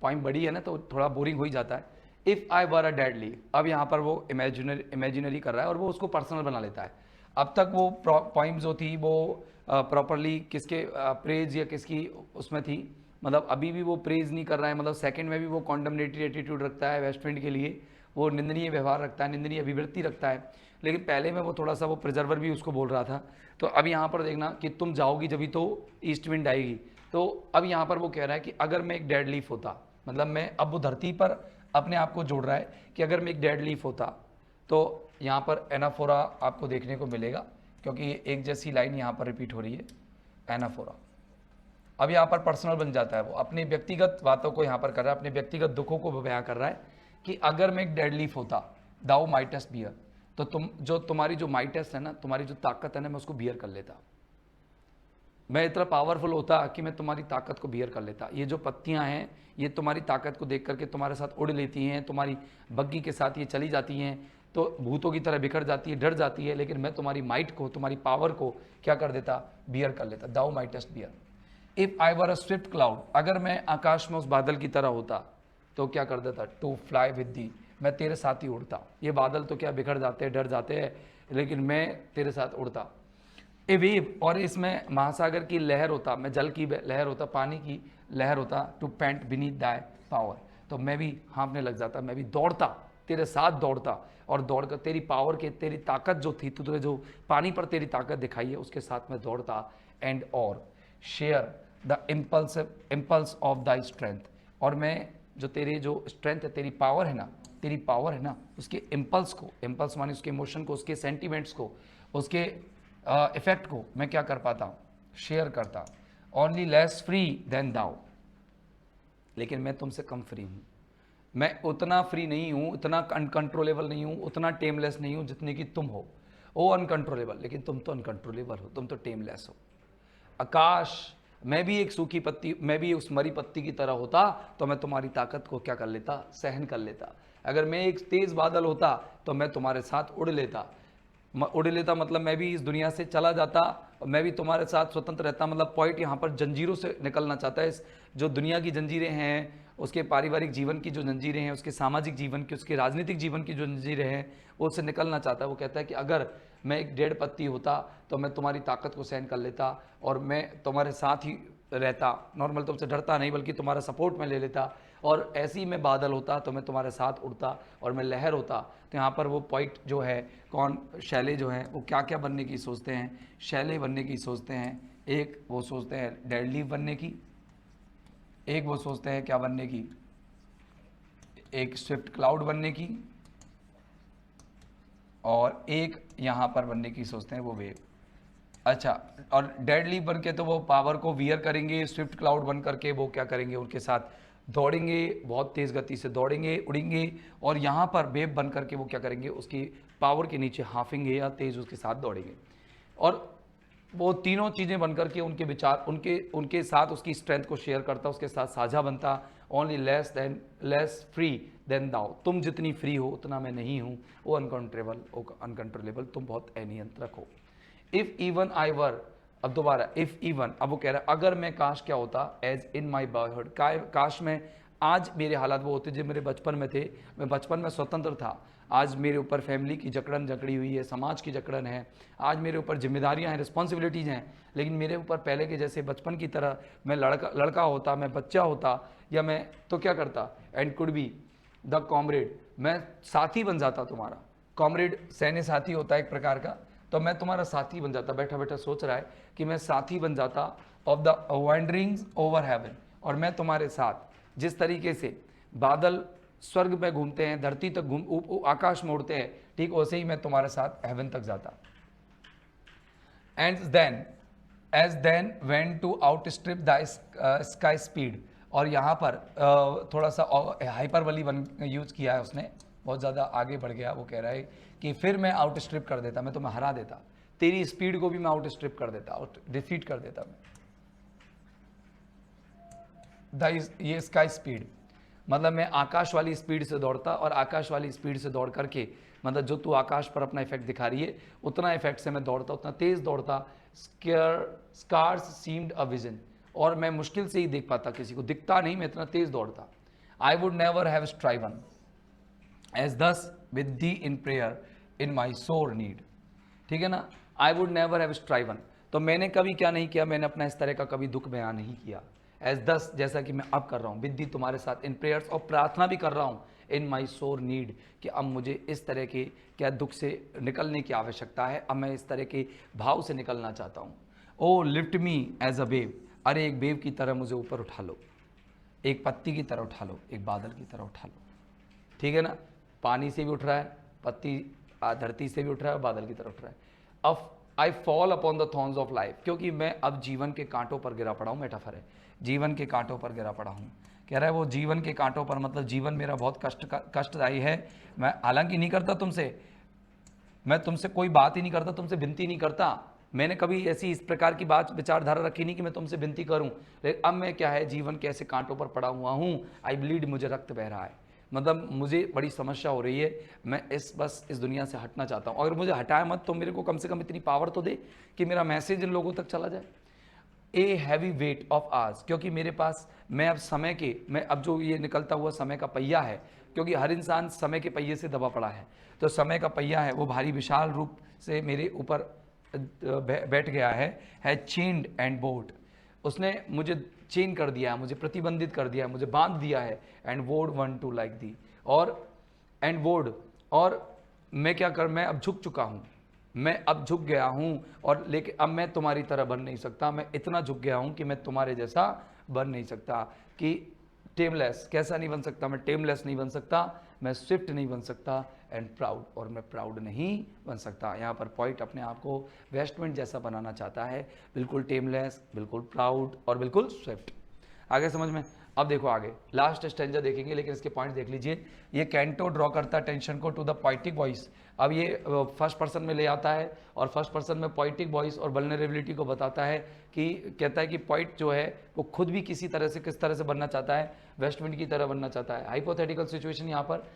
पॉइंट बड़ी है ना, तो थोड़ा बोरिंग हो ही जाता है। If I were a deadly, अब यहाँ पर वो इमेजिनरी कर रहा है और वो उसको पर्सनल बना लेता है। अब तक वो पॉइंट जो थी वो प्रॉपरली किसके प्रेज या किसकी उसमें थी, मतलब अभी भी वो प्रेज नहीं कर रहा है, मतलब सेकंड में भी वो कॉन्डमनेटरी एटीट्यूड रखता है वेस्ट विंड के लिए, वो निंदनीय व्यवहार रखता है, निंदनीय अभिवृत्ति रखता है। लेकिन पहले में वो थोड़ा सा वो प्रिजर्वर भी उसको बोल रहा था। तो अब यहाँ पर देखना कि तुम जाओगी जब भी तो ईस्ट विंड आएगी। तो अब यहाँ पर वो कह रहा है कि अगर मैं एक डेड लीफ होता, मतलब मैं, अब वो धरती पर अपने आप को जोड़ रहा है कि अगर मैं एक डेड लीफ होता तो यहाँ पर एनाफोरा आपको देखने को मिलेगा, क्योंकि एक जैसी लाइन यहाँ पर रिपीट हो रही है, एनाफोरा। अब यहाँ पर पर्सनल बन जाता है, वो अपनी व्यक्तिगत बातों को यहाँ पर कर रहा है, अपने व्यक्तिगत दुखों को बयां कर रहा है कि अगर मैं एक डेड लीफ होता, दाउ माइटेस्ट बियर, तो तुम्हारी जो माइटेस्ट है ना, तुम्हारी जो ताकत है ना, मैं उसको बियर कर लेता। मैं इतना पावरफुल होता कि मैं तुम्हारी ताकत को बियर कर लेता। ये जो पत्तियां हैं ये तुम्हारी ताकत को देख करके तुम्हारे साथ उड़ लेती हैं, तुम्हारी बग्गी के साथ ये चली जाती हैं, तो भूतों की तरह बिखर जाती है, डर जाती है, लेकिन मैं तुम्हारी माइट को, तुम्हारी पावर को क्या कर देता? बियर कर लेता। Thou mightiest bear. If I were a swift cloud, अगर मैं आकाश में उस बादल की तरह होता तो क्या कर देता? टू फ्लाई विद दी मैं तेरे साथ ही उड़ता। ये बादल तो क्या बिखर जाते हैं, डर जाते हैं, लेकिन मैं तेरे साथ उड़ता। ए वेव, और इसमें महासागर की लहर होता, मैं जल की लहर होता, पानी की लहर होता, to pant beneath thy power, तो मैं भी हाँफने लग जाता, मैं भी दौड़ता, तेरे साथ दौड़ता, और दौड़कर तेरी पावर के, तेरी ताकत जो थी, तुझे जो पानी पर तेरी ताकत दिखाई है उसके साथ मैं दौड़ता। एंड और share the impulse of thy strength, और मैं जो तेरी जो स्ट्रेंथ है, तेरी पावर है ना, उसके इम्पल्स को, इम्पल्स माने उसके इमोशन को, उसके सेंटिमेंट्स को, उसके इफेक्ट को मैं क्या कर पाता, शेयर करता। ओनली लेस फ्री देन दाउ, लेकिन मैं तुमसे कम फ्री हूँ, मैं उतना फ्री नहीं हूँ, उतना अनकंट्रोलेबल नहीं हूँ, उतना टेमलेस नहीं हूँ जितने की तुम हो। ओ अनकंट्रोलेबल, लेकिन तुम तो अनकंट्रोलेबल हो, तुम तो टेमलेस हो। आकाश, मैं भी एक सूखी पत्ती, मैं भी उस मरी पत्ती की तरह होता तो मैं तुम्हारी ताकत को क्या कर लेता, सहन कर लेता। अगर मैं एक तेज बादल होता तो मैं तुम्हारे साथ उड़ लेता मतलब मैं भी इस दुनिया से चला जाता और मैं भी तुम्हारे साथ स्वतंत्र रहता। मतलब पॉइंट यहाँ पर जंजीरों से निकलना चाहता है। इस जो दुनिया की जंजीरें हैं, उसके पारिवारिक जीवन की जो जंजीरें हैं, उसके सामाजिक जीवन की, उसके राजनीतिक जीवन की जो जंजीरें हैं, वो उससे निकलना चाहता है। वो कहता है कि अगर मैं एक डेढ़ पत्ती होता तो मैं तुम्हारी ताकत को सहन कर लेता और मैं तुम्हारे साथ ही रहता। नॉर्मल तुमसे डरता नहीं, बल्कि तुम्हारा सपोर्ट में ले लेता। और ऐसे ही मैं बादल होता तो मैं तुम्हारे साथ उड़ता और मैं लहर होता। तो यहाँ पर वो पॉइंट जो है, कौन शैले जो हैं वो क्या क्या बनने की सोचते हैं, शैले बनने की सोचते हैं। एक वो सोचते हैं डेड लीफ बनने की, एक वो सोचते हैं क्या बनने की, एक स्विफ्ट क्लाउड बनने की, और एक यहाँ पर बनने की सोचते हैं वो वेव। अच्छा, और डेड लीफ बन के तो वो पावर को वियर करेंगे, स्विफ्ट क्लाउड बन करके वो क्या करेंगे, उनके साथ दौड़ेंगे, बहुत तेज़ गति से दौड़ेंगे, उड़ेंगे, और यहाँ पर वेव बन करके वो क्या करेंगे, उसकी पावर के नीचे हाफेंगे या तेज़ उसके साथ दौड़ेंगे। और वो तीनों चीज़ें बनकर के उनके विचार, उनके साथ उसकी स्ट्रेंथ को शेयर करता, उसके साथ साझा बनता। ओनली लेस फ्री देन दाउ, तुम जितनी फ्री हो उतना मैं नहीं हूँ। वो अनकंट्रोलेबल, तुम बहुत अनियंत्रक हो। इफ़ इवन आई वर, अब दोबारा इफ़ इवन, अब वो कह रहा है अगर मैं, काश क्या होता, एज इन माई बॉयहुड, काश मैं आज मेरे हालात वो होते जो मेरे बचपन में थे। मैं बचपन में स्वतंत्र था, आज मेरे ऊपर फैमिली की जकड़न जकड़ी हुई है, समाज की जकड़न है, आज मेरे ऊपर जिम्मेदारियां हैं, रिस्पॉन्सिबिलिटीज़ हैं, लेकिन मेरे ऊपर पहले के जैसे बचपन की तरह मैं लड़का होता, मैं बच्चा होता, या मैं तो क्या करता, and could be the comrade, मैं साथी बन जाता तुम्हारा। कॉमरेड सैन्य साथी होता है एक प्रकार का, तो मैं तुम्हारा साथी बन जाता। बैठा बैठा सोच रहा है कि मैं साथी बन जाता ऑफ द वैंडरिंग्स ओवर हेवन, और मैं तुम्हारे साथ जिस तरीके से बादल स्वर्ग में घूमते हैं, धरती तक आकाश में उड़ते हैं, ठीक वैसे ही मैं तुम्हारे साथ हेवन तक जाता। And then as then when to outstrip the sky speed, और यहाँ पर थोड़ा सा हाइपरबली यूज किया है उसने, बहुत ज़्यादा आगे बढ़ गया। वो कह रहा है कि फिर मैं आउट स्ट्रिप कर देता, मैं तुम्हें हरा देता, तेरी स्पीड को भी मैं आउट स्ट्रिप कर देता, आउट डिफीट कर देता मैं। ये स्काई स्पीड मतलब मैं आकाश वाली स्पीड से दौड़ता, और आकाश वाली स्पीड से दौड़ करके, मतलब जो तू आकाश पर अपना इफेक्ट दिखा रही है उतना इफेक्ट से मैं दौड़ता, उतना तेज दौड़ता। स्कार्स सीम्ड अ विजन, और मैं मुश्किल से ही देख पाता, किसी को दिखता नहीं, मैं इतना तेज दौड़ता। I would never have striven as thus with thee in prayer in my sore need, ठीक है ना। I would never have striven, तो मैंने कभी क्या नहीं किया, मैंने अपना इस तरह का कभी दुख बयान नहीं किया। एज दस, जैसा कि मैं अब कर रहा हूँ, विद दी तुम्हारे साथ, इन प्रेयर्स, और प्रार्थना भी कर रहा हूँ, इन माई सोर नीड, कि अब मुझे इस तरह के क्या दुख से निकलने की आवश्यकता है, अब मैं इस तरह के भाव से निकलना चाहता हूँ। O lift me as a wave, अरे एक वेव की तरह मुझे ऊपर उठा लो, एक पत्ती की तरह उठा लो, एक बादल की तरह उठा लो, ठीक है ना। पानी से भी उठ रहा है, पत्ती धरती से भी उठ रहा है, बादल की तरह उठ रहा है। अब I fall upon the thorns of life, क्योंकि मैं अब जीवन के कांटों पर गिरा पड़ा हूँ, मेटाफर है, जीवन के कांटों पर गिरा पड़ा हूँ। कह रहा है वो जीवन के कांटों पर, मतलब जीवन मेरा बहुत कष्टदायी है। मैं हालांकि नहीं करता तुमसे, मैं तुमसे कोई बात ही नहीं करता, तुमसे विनती नहीं करता, मैंने कभी ऐसी इस प्रकार की बात विचारधारा रखी नहीं कि मैं तुमसे विनती करूं। लेकिन अब मैं क्या है, जीवन के ऐसे कांटों पर पड़ा हुआ हूँ, आई ब्लीड, मुझे रक्त बह रहा है, मतलब मुझे बड़ी समस्या हो रही है, मैं बस इस दुनिया से हटना चाहता हूँ। अगर मुझे हटाए मत तो मेरे को कम से कम इतनी पावर तो दे कि मेरा मैसेज इन लोगों तक चला जाए। A heavy weight of hours, क्योंकि मेरे पास, मैं अब समय के, मैं अब जो ये निकलता हुआ समय का पहिया है, क्योंकि हर इंसान समय के पहिए से दबा पड़ा है। तो समय का पहिया है वो भारी विशाल रूप से मेरे ऊपर बैठ गया है चेन्ड एंड बोर्ड। उसने मुझे चेन कर दिया है, मुझे प्रतिबंधित कर दिया है, मुझे बांध दिया है। एंड वोड वन टू लाइक दी, और एंड वोड, और मैं क्या कर, मैं अब झुक चुका हूँ, मैं अब झुक गया हूँ, और लेकिन अब मैं तुम्हारी तरह बन नहीं सकता। मैं इतना झुक गया हूँ कि मैं तुम्हारे जैसा बन नहीं सकता। कि टेमलेस, कैसा नहीं बन सकता मैं? टेमलेस नहीं बन सकता, मैं स्विफ्ट नहीं बन सकता, एंड प्राउड, और मैं प्राउड नहीं बन सकता। यहाँ पर पॉइंट अपने आप को वेस्ट विंड जैसा बनाना चाहता है, बिल्कुल टेमलेस, बिल्कुल प्राउड और बिल्कुल स्विफ्ट। आगे समझ में? अब देखो आगे लास्ट स्टेंजर देखेंगे, लेकिन इसके पॉइंट देख लीजिए। ये कैंटो ड्रॉ करता है टेंशन को टू द पोइटिक वॉइस। अब ये फर्स्ट पर्सन में ले आता है, और फर्स्ट पर्सन में पोइटिक वॉइस और वल्नरेबिलिटी को बताता है। कि कहता है कि पोइट जो है वो खुद भी किसी तरह से, किस तरह से बनना चाहता है, वेस्ट विंड की तरह बनना चाहता है। हाइपोथेटिकल सिचुएशन यहाँ पर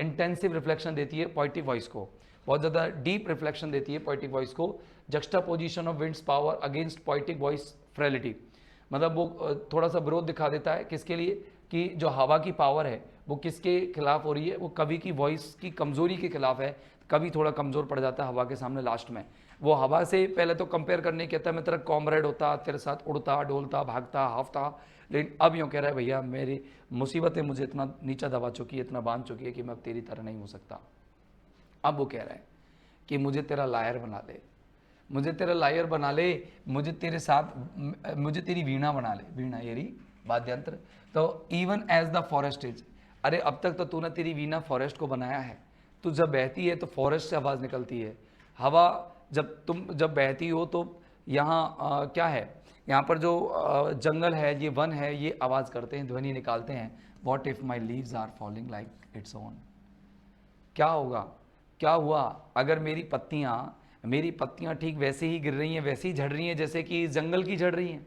इंटेंसिव रिफ्लेक्शन देती है पोइटिक वॉइस को, बहुत ज़्यादा डीप रिफ्लेक्शन देती है पोइटिक वॉइस को। Juxtaposition of wind's power against poetic voice frailty, मतलब वो थोड़ा सा विरोध दिखा देता है किसके लिए, कि जो हवा की पावर है वो किसके खिलाफ हो रही है, वो कवि की वॉइस की कमजोरी के खिलाफ है। कवि थोड़ा कमजोर पड़ जाता है हवा के सामने लास्ट में। वो हवा से पहले तो कंपेयर करने कहता है मैं तेरा कॉमरेड होता, तेरे साथ उड़ता, डोलता, भागता, हाफता, लेकिन अब यूँ कह रहा है भैया मेरी मुसीबतें मुझे इतना नीचा दबा चुकी है, इतना बांध चुकी है कि मैं अब तेरी तरह नहीं हो सकता। अब वो कह रहा है कि मुझे तेरा लायर बना ले, मुझे तेरा लायर बना ले, मुझे तेरे साथ, मुझे तेरी वीणा बना ले। वीणा ये रही वाद्यंत्र। तो even as the forest is, अरे अब तक तो तूने तेरी वीणा फॉरेस्ट को बनाया है। तू जब बहती है तो फॉरेस्ट से आवाज़ निकलती है। हवा जब बहती हो तो यहाँ क्या है, यहाँ पर जो जंगल है, ये वन है, ये आवाज़ करते हैं, ध्वनि निकालते हैं। What if my leaves are falling like its own, क्या होगा, क्या हुआ अगर मेरी पत्तियां ठीक वैसे ही गिर रही हैं, वैसे ही झड़ रही हैं जैसे कि जंगल की झड़ रही हैं।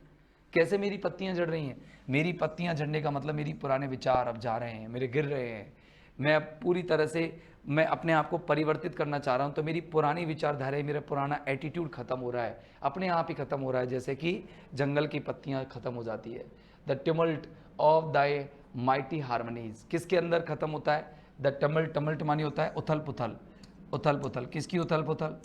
कैसे मेरी पत्तियां झड़ रही हैं? मेरी पत्तियां झड़ने का मतलब मेरी पुराने विचार अब जा रहे हैं, मेरे गिर रहे हैं। मैं अब पूरी तरह से मैं अपने आप को परिवर्तित करना चाह रहा हूं, तो मेरी पुरानी विचारधारा, मेरा पुराना एटीट्यूड खत्म हो रहा है, अपने आप ही खत्म हो रहा है, जैसे कि जंगल की पत्तियां खत्म हो जाती है। The tumult of thy mighty harmonies, किसके अंदर खत्म होता है? द टमल्ट, टमल्ट मानी होता है उथल पुथल, उथल पुथल, किसकी उथल पुथल?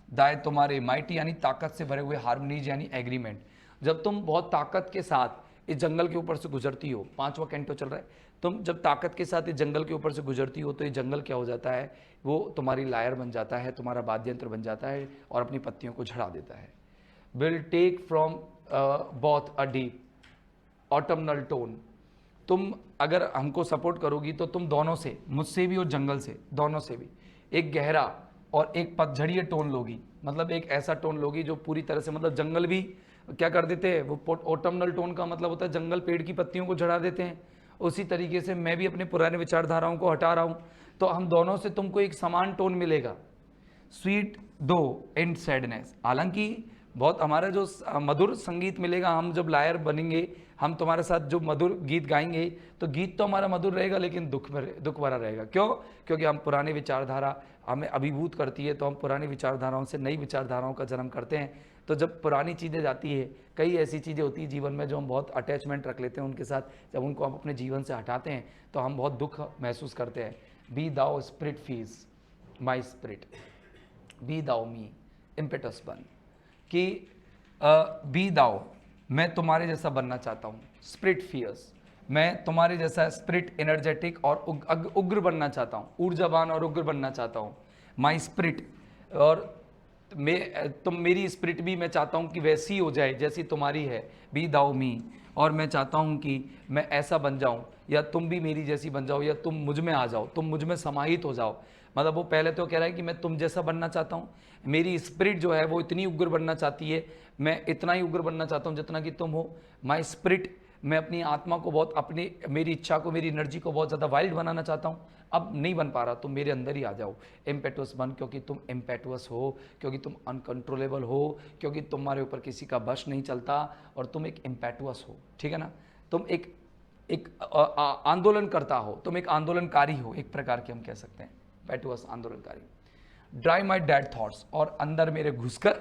दाए तुम्हारे, माइटी यानी ताकत से भरे हुए, हार्मोनीज यानी एग्रीमेंट। जब तुम बहुत ताकत के साथ इस जंगल के ऊपर से गुजरती हो, 5वां कैंटो चल रहा है, तुम जब ताकत के साथ इस जंगल के ऊपर से गुजरती हो तो ये जंगल क्या हो जाता है, वो तुम्हारी लायर बन जाता है, तुम्हारा वाद्यंत्र बन जाता है, और अपनी पत्तियों को झड़ा देता है। Will take from both a deep autumnal tone, तुम अगर हमको सपोर्ट करोगी तो तुम दोनों से, मुझसे भी और जंगल से, दोनों से भी एक गहरा और एक पतझड़िया टोन लोगी। मतलब एक ऐसा टोन लोगी जो पूरी तरह से, मतलब जंगल भी क्या कर देते हैं, वो ऑटमनल टोन का मतलब होता है जंगल पेड़ की पत्तियों को झड़ा देते हैं। उसी तरीके से मैं भी अपने पुराने विचारधाराओं को हटा रहा हूँ, तो हम दोनों से तुमको एक समान टोन मिलेगा। स्वीट दो एंड सैडनेस, हालांकि बहुत हमारा जो मधुर संगीत मिलेगा, हम जब लायर बनेंगे, हम तुम्हारे साथ जो मधुर गीत गाएंगे, तो गीत तो हमारा मधुर रहेगा लेकिन दुख भरा रहेगा। क्यों? क्योंकि हम पुरानी विचारधारा हमें अभिभूत करती है, तो हम पुरानी विचारधाराओं से नई विचारधाराओं का जन्म करते हैं। तो जब पुरानी चीज़ें जाती है, कई ऐसी चीज़ें होती है जीवन में जो हम बहुत अटैचमेंट रख लेते हैं उनके साथ, जब उनको हम अपने जीवन से हटाते हैं तो हम बहुत दुख महसूस करते हैं। Be thou spirit fierce my spirit, be thou me impetus बन, कि बी दाओ, मैं तुम्हारे जैसा बनना चाहता हूँ। स्पिरिट फियर्स, मैं तुम्हारे जैसा स्पिरिट एनर्जेटिक और उग्र बनना चाहता हूँ, ऊर्जावान और उग्र बनना चाहता हूँ। माई स्पिरिट, और तुम मेरी स्पिरिट भी मैं चाहता हूँ कि वैसी हो जाए जैसी तुम्हारी है। बी दाओ मी, और मैं चाहता हूँ कि मैं ऐसा बन जाऊँ, या तुम भी मेरी जैसी बन जाओ, या तुम मुझ में आ जाओ, तुम मुझ में समाहित हो जाओ। मतलब वो पहले तो कह रहा है कि मैं तुम जैसा बनना चाहता हूँ, मेरी स्पिरिट जो है वो इतनी उग्र बनना चाहती है, मैं इतना ही उग्र बनना चाहता हूँ जितना कि तुम हो। माई स्पिरिट, मैं अपनी आत्मा को बहुत, अपनी मेरी इच्छा को, मेरी एनर्जी को बहुत ज़्यादा वाइल्ड बनाना चाहता हूँ। अब नहीं बन पा रहा, तुम मेरे अंदर ही आ जाओ। इम्पेटुअस बन, क्योंकि तुम इम्पेटुअस हो, क्योंकि तुम अनकंट्रोलेबल हो, क्योंकि तुम्हारे ऊपर किसी का बश नहीं चलता, और तुम एक इम्पेटुअस हो, ठीक है ना। तुम एक आंदोलन करता हो, तुम एक आंदोलनकारी हो, एक प्रकार के हम कह सकते हैं इम्पेटुअस, आंदोलनकारी। ड्राई माई डेड थॉट्स, और अंदर मेरे घुसकर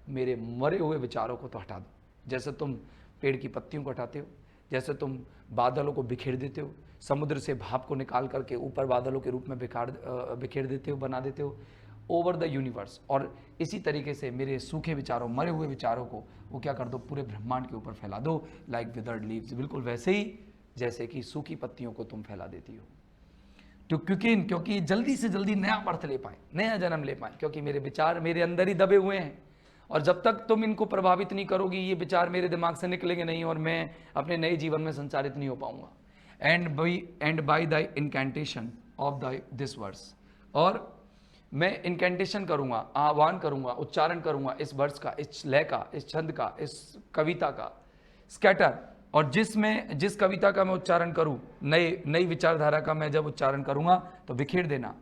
मेरे मरे हुए विचारों को तो हटा दो। जैसे तुम पेड़ की पत्तियों को हटाते हो, जैसे तुम बादलों को बिखेर देते हो, समुद्र से भाप को निकाल करके ऊपर बादलों के रूप में बिखेर देते हो, बना देते हो ओवर द यूनिवर्स। और इसी तरीके से मेरे सूखे विचारों, मरे हुए विचारों को वो क्या कर दो, पूरे ब्रह्मांड के ऊपर फैला दो, लाइक विदर्ड लीव्स, बिल्कुल वैसे ही जैसे कि सूखी पत्तियों को तुम फैला देती हो। तो क्योंकि जल्दी से जल्दी नया बर्थ ले पाए, नया जन्म ले पाए, क्योंकि मेरे विचार मेरे अंदर ही दबे हुए हैं, और जब तक तुम इनको प्रभावित नहीं करोगी ये विचार मेरे दिमाग से निकलेंगे नहीं, और मैं अपने नए जीवन में संचारित नहीं हो पाऊंगा। And by the incantation of the this verse, और मैं इनकैंटेशन करूंगा, आह्वान करूंगा, उच्चारण करूंगा इस वर्स का, इस लय का, इस छंद का, इस कविता का, स्कैटर। और जिस कविता का मैं उच्चारण करूं, नई विचारधारा का मैं जब उच्चारण करूंगा तो बिखेर देना,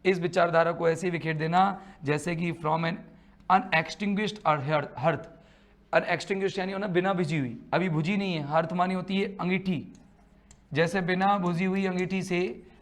इस विचारधारा को ऐसे बिखेर देना जैसे कि फ्रॉम एन अनएक्सटिंग्विश्ड हर्थ। अनएक्सटिंग्विश्ड यानी ना बिना बुझी हुई, अभी बुझी नहीं है, हर्थ मानी होती है अंगीठी, जैसे बिना बुझी हुई अंगीठी से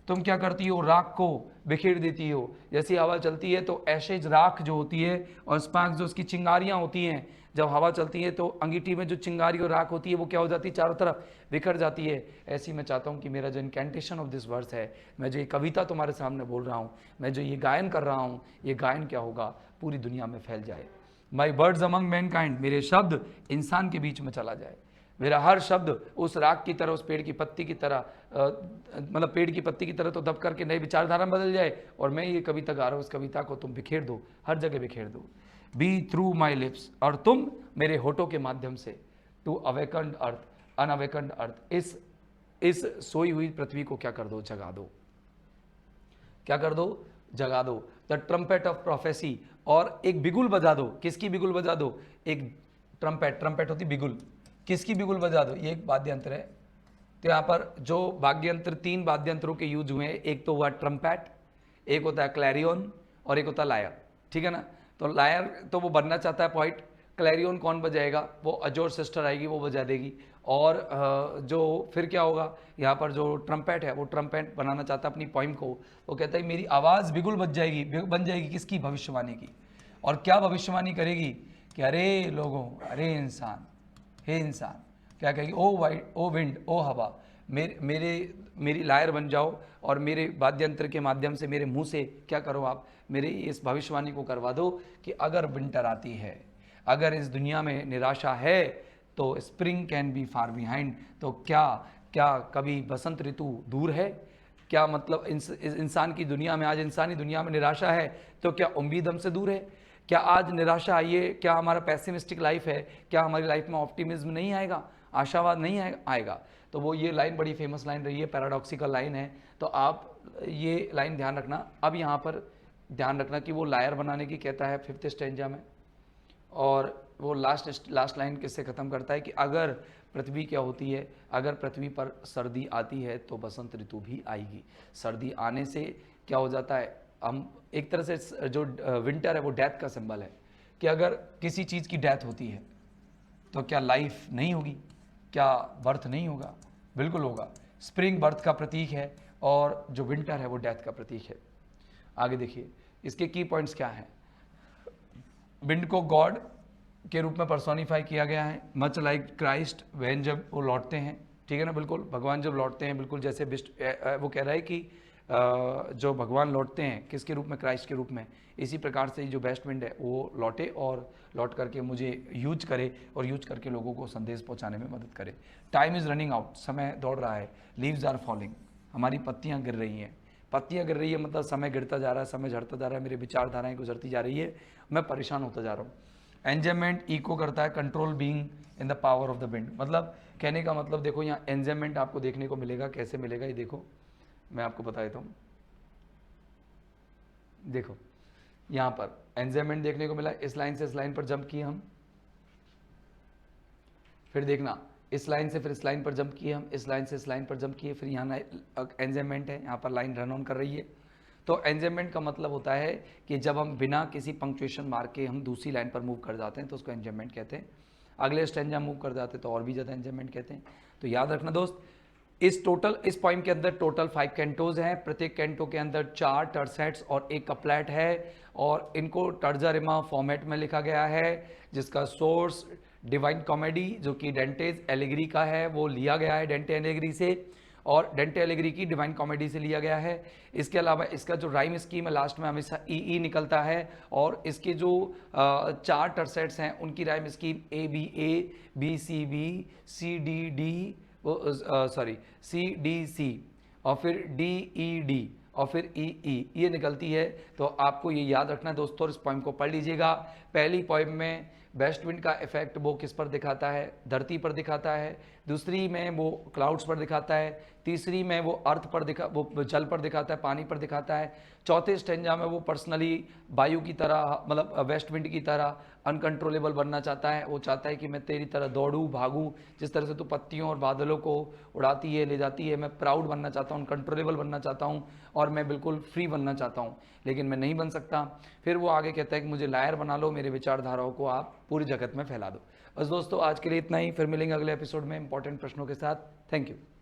तुम क्या करती हो, राख को बिखेर देती हो। जैसी हवा चलती है तो ऐशेज राख जो होती है और स्पार्क जो उसकी चिंगारियां होती हैं, जब हवा चलती है तो अंगीठी में जो चिंगारी और राख होती है वो क्या हो जाती है, चारों तरफ बिखर जाती है। ऐसी मैं चाहता हूँ कि मेरा जो इनकैंटेशन ऑफ दिस वर्स है, मैं जो ये कविता तुम्हारे सामने बोल रहा हूँ, मैं जो ये गायन कर रहा हूँ, ये गायन क्या होगा, पूरी दुनिया में फैल जाए। माई वर्ड्स अमंग मैनकाइंड, मेरे शब्द इंसान के बीच में चला जाए, मेरा हर शब्द उस राख की तरह, उस पेड़ की पत्ती की तरह, मतलब पेड़ की पत्ती की तरह तो दब करके नई विचारधारा में बदल जाए, और मैं ये कविता गा रहा हूँ, उस कविता को तुम बिखेर दो, हर जगह बिखेर दो। बी थ्रू माई लिप्स, और तुम मेरे होठों के माध्यम से, टू अवेकन्ड अर्थ, अनअवेकन्ड अर्थ, इस सोई हुई पृथ्वी को क्या कर दो, जगा दो, क्या कर दो, जगा दो। द ट्रम्पेट ऑफ प्रोफेसी, और एक बिगुल बजा दो। किसकी बिगुल बजा दो, एक ट्रम्पेट होती बिगुल, किसकी बिगुल बजा दो, ये एक वाद्य यंत्र है। तो यहाँ पर जो वाद्य यंत्र, 3 वाद्य यंत्रों के यूज हुए हैं, एक तो हुआ ट्रम्पेट, एक होता है क्लैरियन, और एक होता है लायर, ठीक है ना। तो लायर तो वो बनना चाहता है पोइट, क्लैरियन कौन बजाएगा, वो अजोर सिस्टर आएगी, वो बजा देगी। और जो फिर क्या होगा, यहाँ पर जो ट्रम्पेट है वो ट्रम्पेट बनाना चाहता है अपनी पोइम को, वो कहता है मेरी आवाज़ बिगुल बन जाएगी किसकी, भविष्यवाणी की। और क्या भविष्यवाणी करेगी कि अरे लोगों, अरे इंसान, हे इंसान, क्या कहेगी, ओ वाइट, ओ विंड, ओ हवा, मेरी लायर बन जाओ, और मेरे वाद्य यंत्र के माध्यम से मेरे मुंह से क्या करो, आप मेरे इस भविष्यवाणी को करवा दो कि अगर विंटर आती है, अगर इस दुनिया में निराशा है, तो spring can be far behind. तो क्या कभी बसंत ऋतु दूर है, क्या मतलब इंसान की दुनिया में, आज इंसानी दुनिया में निराशा है, तो क्या उम्मीद हमसे दूर है, क्या आज निराशा आई है, क्या हमारा पैसिमिस्टिक लाइफ है, क्या हमारी लाइफ में ऑप्टिमिज्म नहीं आएगा, आशावाद नहीं आएगा। तो वो ये लाइन बड़ी फेमस लाइन रही है, पैराडॉक्सिकल लाइन है, तो आप ये लाइन ध्यान रखना। अब यहाँ पर ध्यान रखना कि वो लायर बनाने की कहता है 5th स्टैंजा में, और वो लास्ट लाइन किससे ख़त्म करता है कि अगर पृथ्वी क्या होती है, अगर पृथ्वी पर सर्दी आती है तो बसंत ऋतु भी आएगी। सर्दी आने से क्या हो जाता है, हम एक तरह से जो विंटर है वो डेथ का सिंबल है, कि अगर किसी चीज़ की डेथ होती है तो क्या लाइफ नहीं होगी, क्या बर्थ नहीं होगा, बिल्कुल होगा। स्प्रिंग बर्थ का प्रतीक है, और जो विंटर है वो डेथ का प्रतीक है। आगे देखिए इसके की पॉइंट्स क्या हैं। विंड को गॉड के रूप में पर्सोनिफाई किया गया है, मच लाइक क्राइस्ट वैन, जब वो लौटते हैं, ठीक है ना, बिल्कुल भगवान जब लौटते हैं, बिल्कुल जैसे वो कह रहा है कि जो भगवान लौटते हैं किसके रूप में, क्राइस्ट के रूप में, इसी प्रकार से जो वेस्ट विंड है वो लौटे और लौट करके मुझे यूज करे, और यूज करके लोगों को संदेश पहुंचाने में मदद करे। टाइम इज़ रनिंग आउट, समय दौड़ रहा है। लीव्स आर फॉलिंग, हमारी पत्तियां गिर रही हैं, पत्तियां गिर रही है मतलब समय गिरता जा रहा है, समय झड़ता जा रहा है, मेरी विचारधाराएं गुजरती जा रही है, मैं परेशान होता जा रहा हूँ। एंजाइमेंट इको करता है control being in the power of the wind, मतलब कहने का मतलब देखो यहाँ एंजाइमेंट आपको देखने को मिलेगा, कैसे मिलेगा ये देखो, मैं आपको बता देता हूँ। देखो यहाँ पर एंजाइमेंट देखने को मिला, इस लाइन से इस लाइन पर जंप किए हम, फिर देखना इस लाइन से फिर इस लाइन पर जंप किए हम, इस लाइन से इस लाइन पर जंप किए, फिर यहाँ एंजाइमेंट है, यहाँ पर लाइन रन ऑन कर रही है। तो एंजाइमेंट का मतलब होता है कि जब हम बिना किसी पंक्चुएशन मार के हम दूसरी लाइन पर मूव कर जाते हैं तो उसको एंजाइमेंट कहते हैं। अगले स्टैंजा मूव कर जाते हैं तो और भी ज़्यादा एंजाइमेंट कहते हैं। तो याद रखना दोस्त, इस पोइम के अंदर टोटल 5 कैंटोज हैं, प्रत्येक कैंटो के अंदर 4 टर्सेट्स और 1 कपलेट है, और इनको टर्जा रिमा फॉर्मेट में लिखा गया है, जिसका सोर्स डिवाइन कॉमेडी जो कि डेंटेज एलिगरी का है वो लिया गया है डेंटे एलिगरी से, और डेंटे एलिगरी की डिवाइन कॉमेडी से लिया गया है। इसके अलावा इसका जो राइम स्कीम है लास्ट में हमेशा ई निकलता है, और इसके जो 4 टर्सेट्स हैं उनकी rhyme scheme A B C B, C D D, sorry C D C, और फिर डी ई डी, और फिर ई ई, ये निकलती है। तो आपको ये याद रखना है दोस्तों, और इस पोइम को पढ़ लीजिएगा। पहली पोइम में वेस्ट विंड का इफेक्ट वो किस पर दिखाता है, धरती पर दिखाता है। दूसरी में वो क्लाउड्स पर दिखाता है। तीसरी में वो अर्थ पर वो जल पर दिखाता है, पानी पर दिखाता है। चौथे स्टेंजा में वो पर्सनली वायु की तरह, मतलब वेस्ट विंड की तरह अनकंट्रोलेबल बनना चाहता है। वो चाहता है कि मैं तेरी तरह दौड़ूं भागूं, जिस तरह से तू पत्तियों और बादलों को उड़ाती है, ले जाती है। मैं प्राउड बनना चाहता हूँ, अनकंट्रोलेबल बनना चाहता हूँ, और मैं बिल्कुल फ्री बनना चाहता हूँ, लेकिन मैं नहीं बन सकता। फिर वो आगे कहता है कि मुझे लायर बना लो, मेरे विचारधाराओं को आप पूरी जगत में फैला दो। बस दोस्तों आज के लिए इतना ही, फिर मिलेंगे अगले एपिसोड में इंपॉर्टेंट प्रश्नों के साथ। Thank you.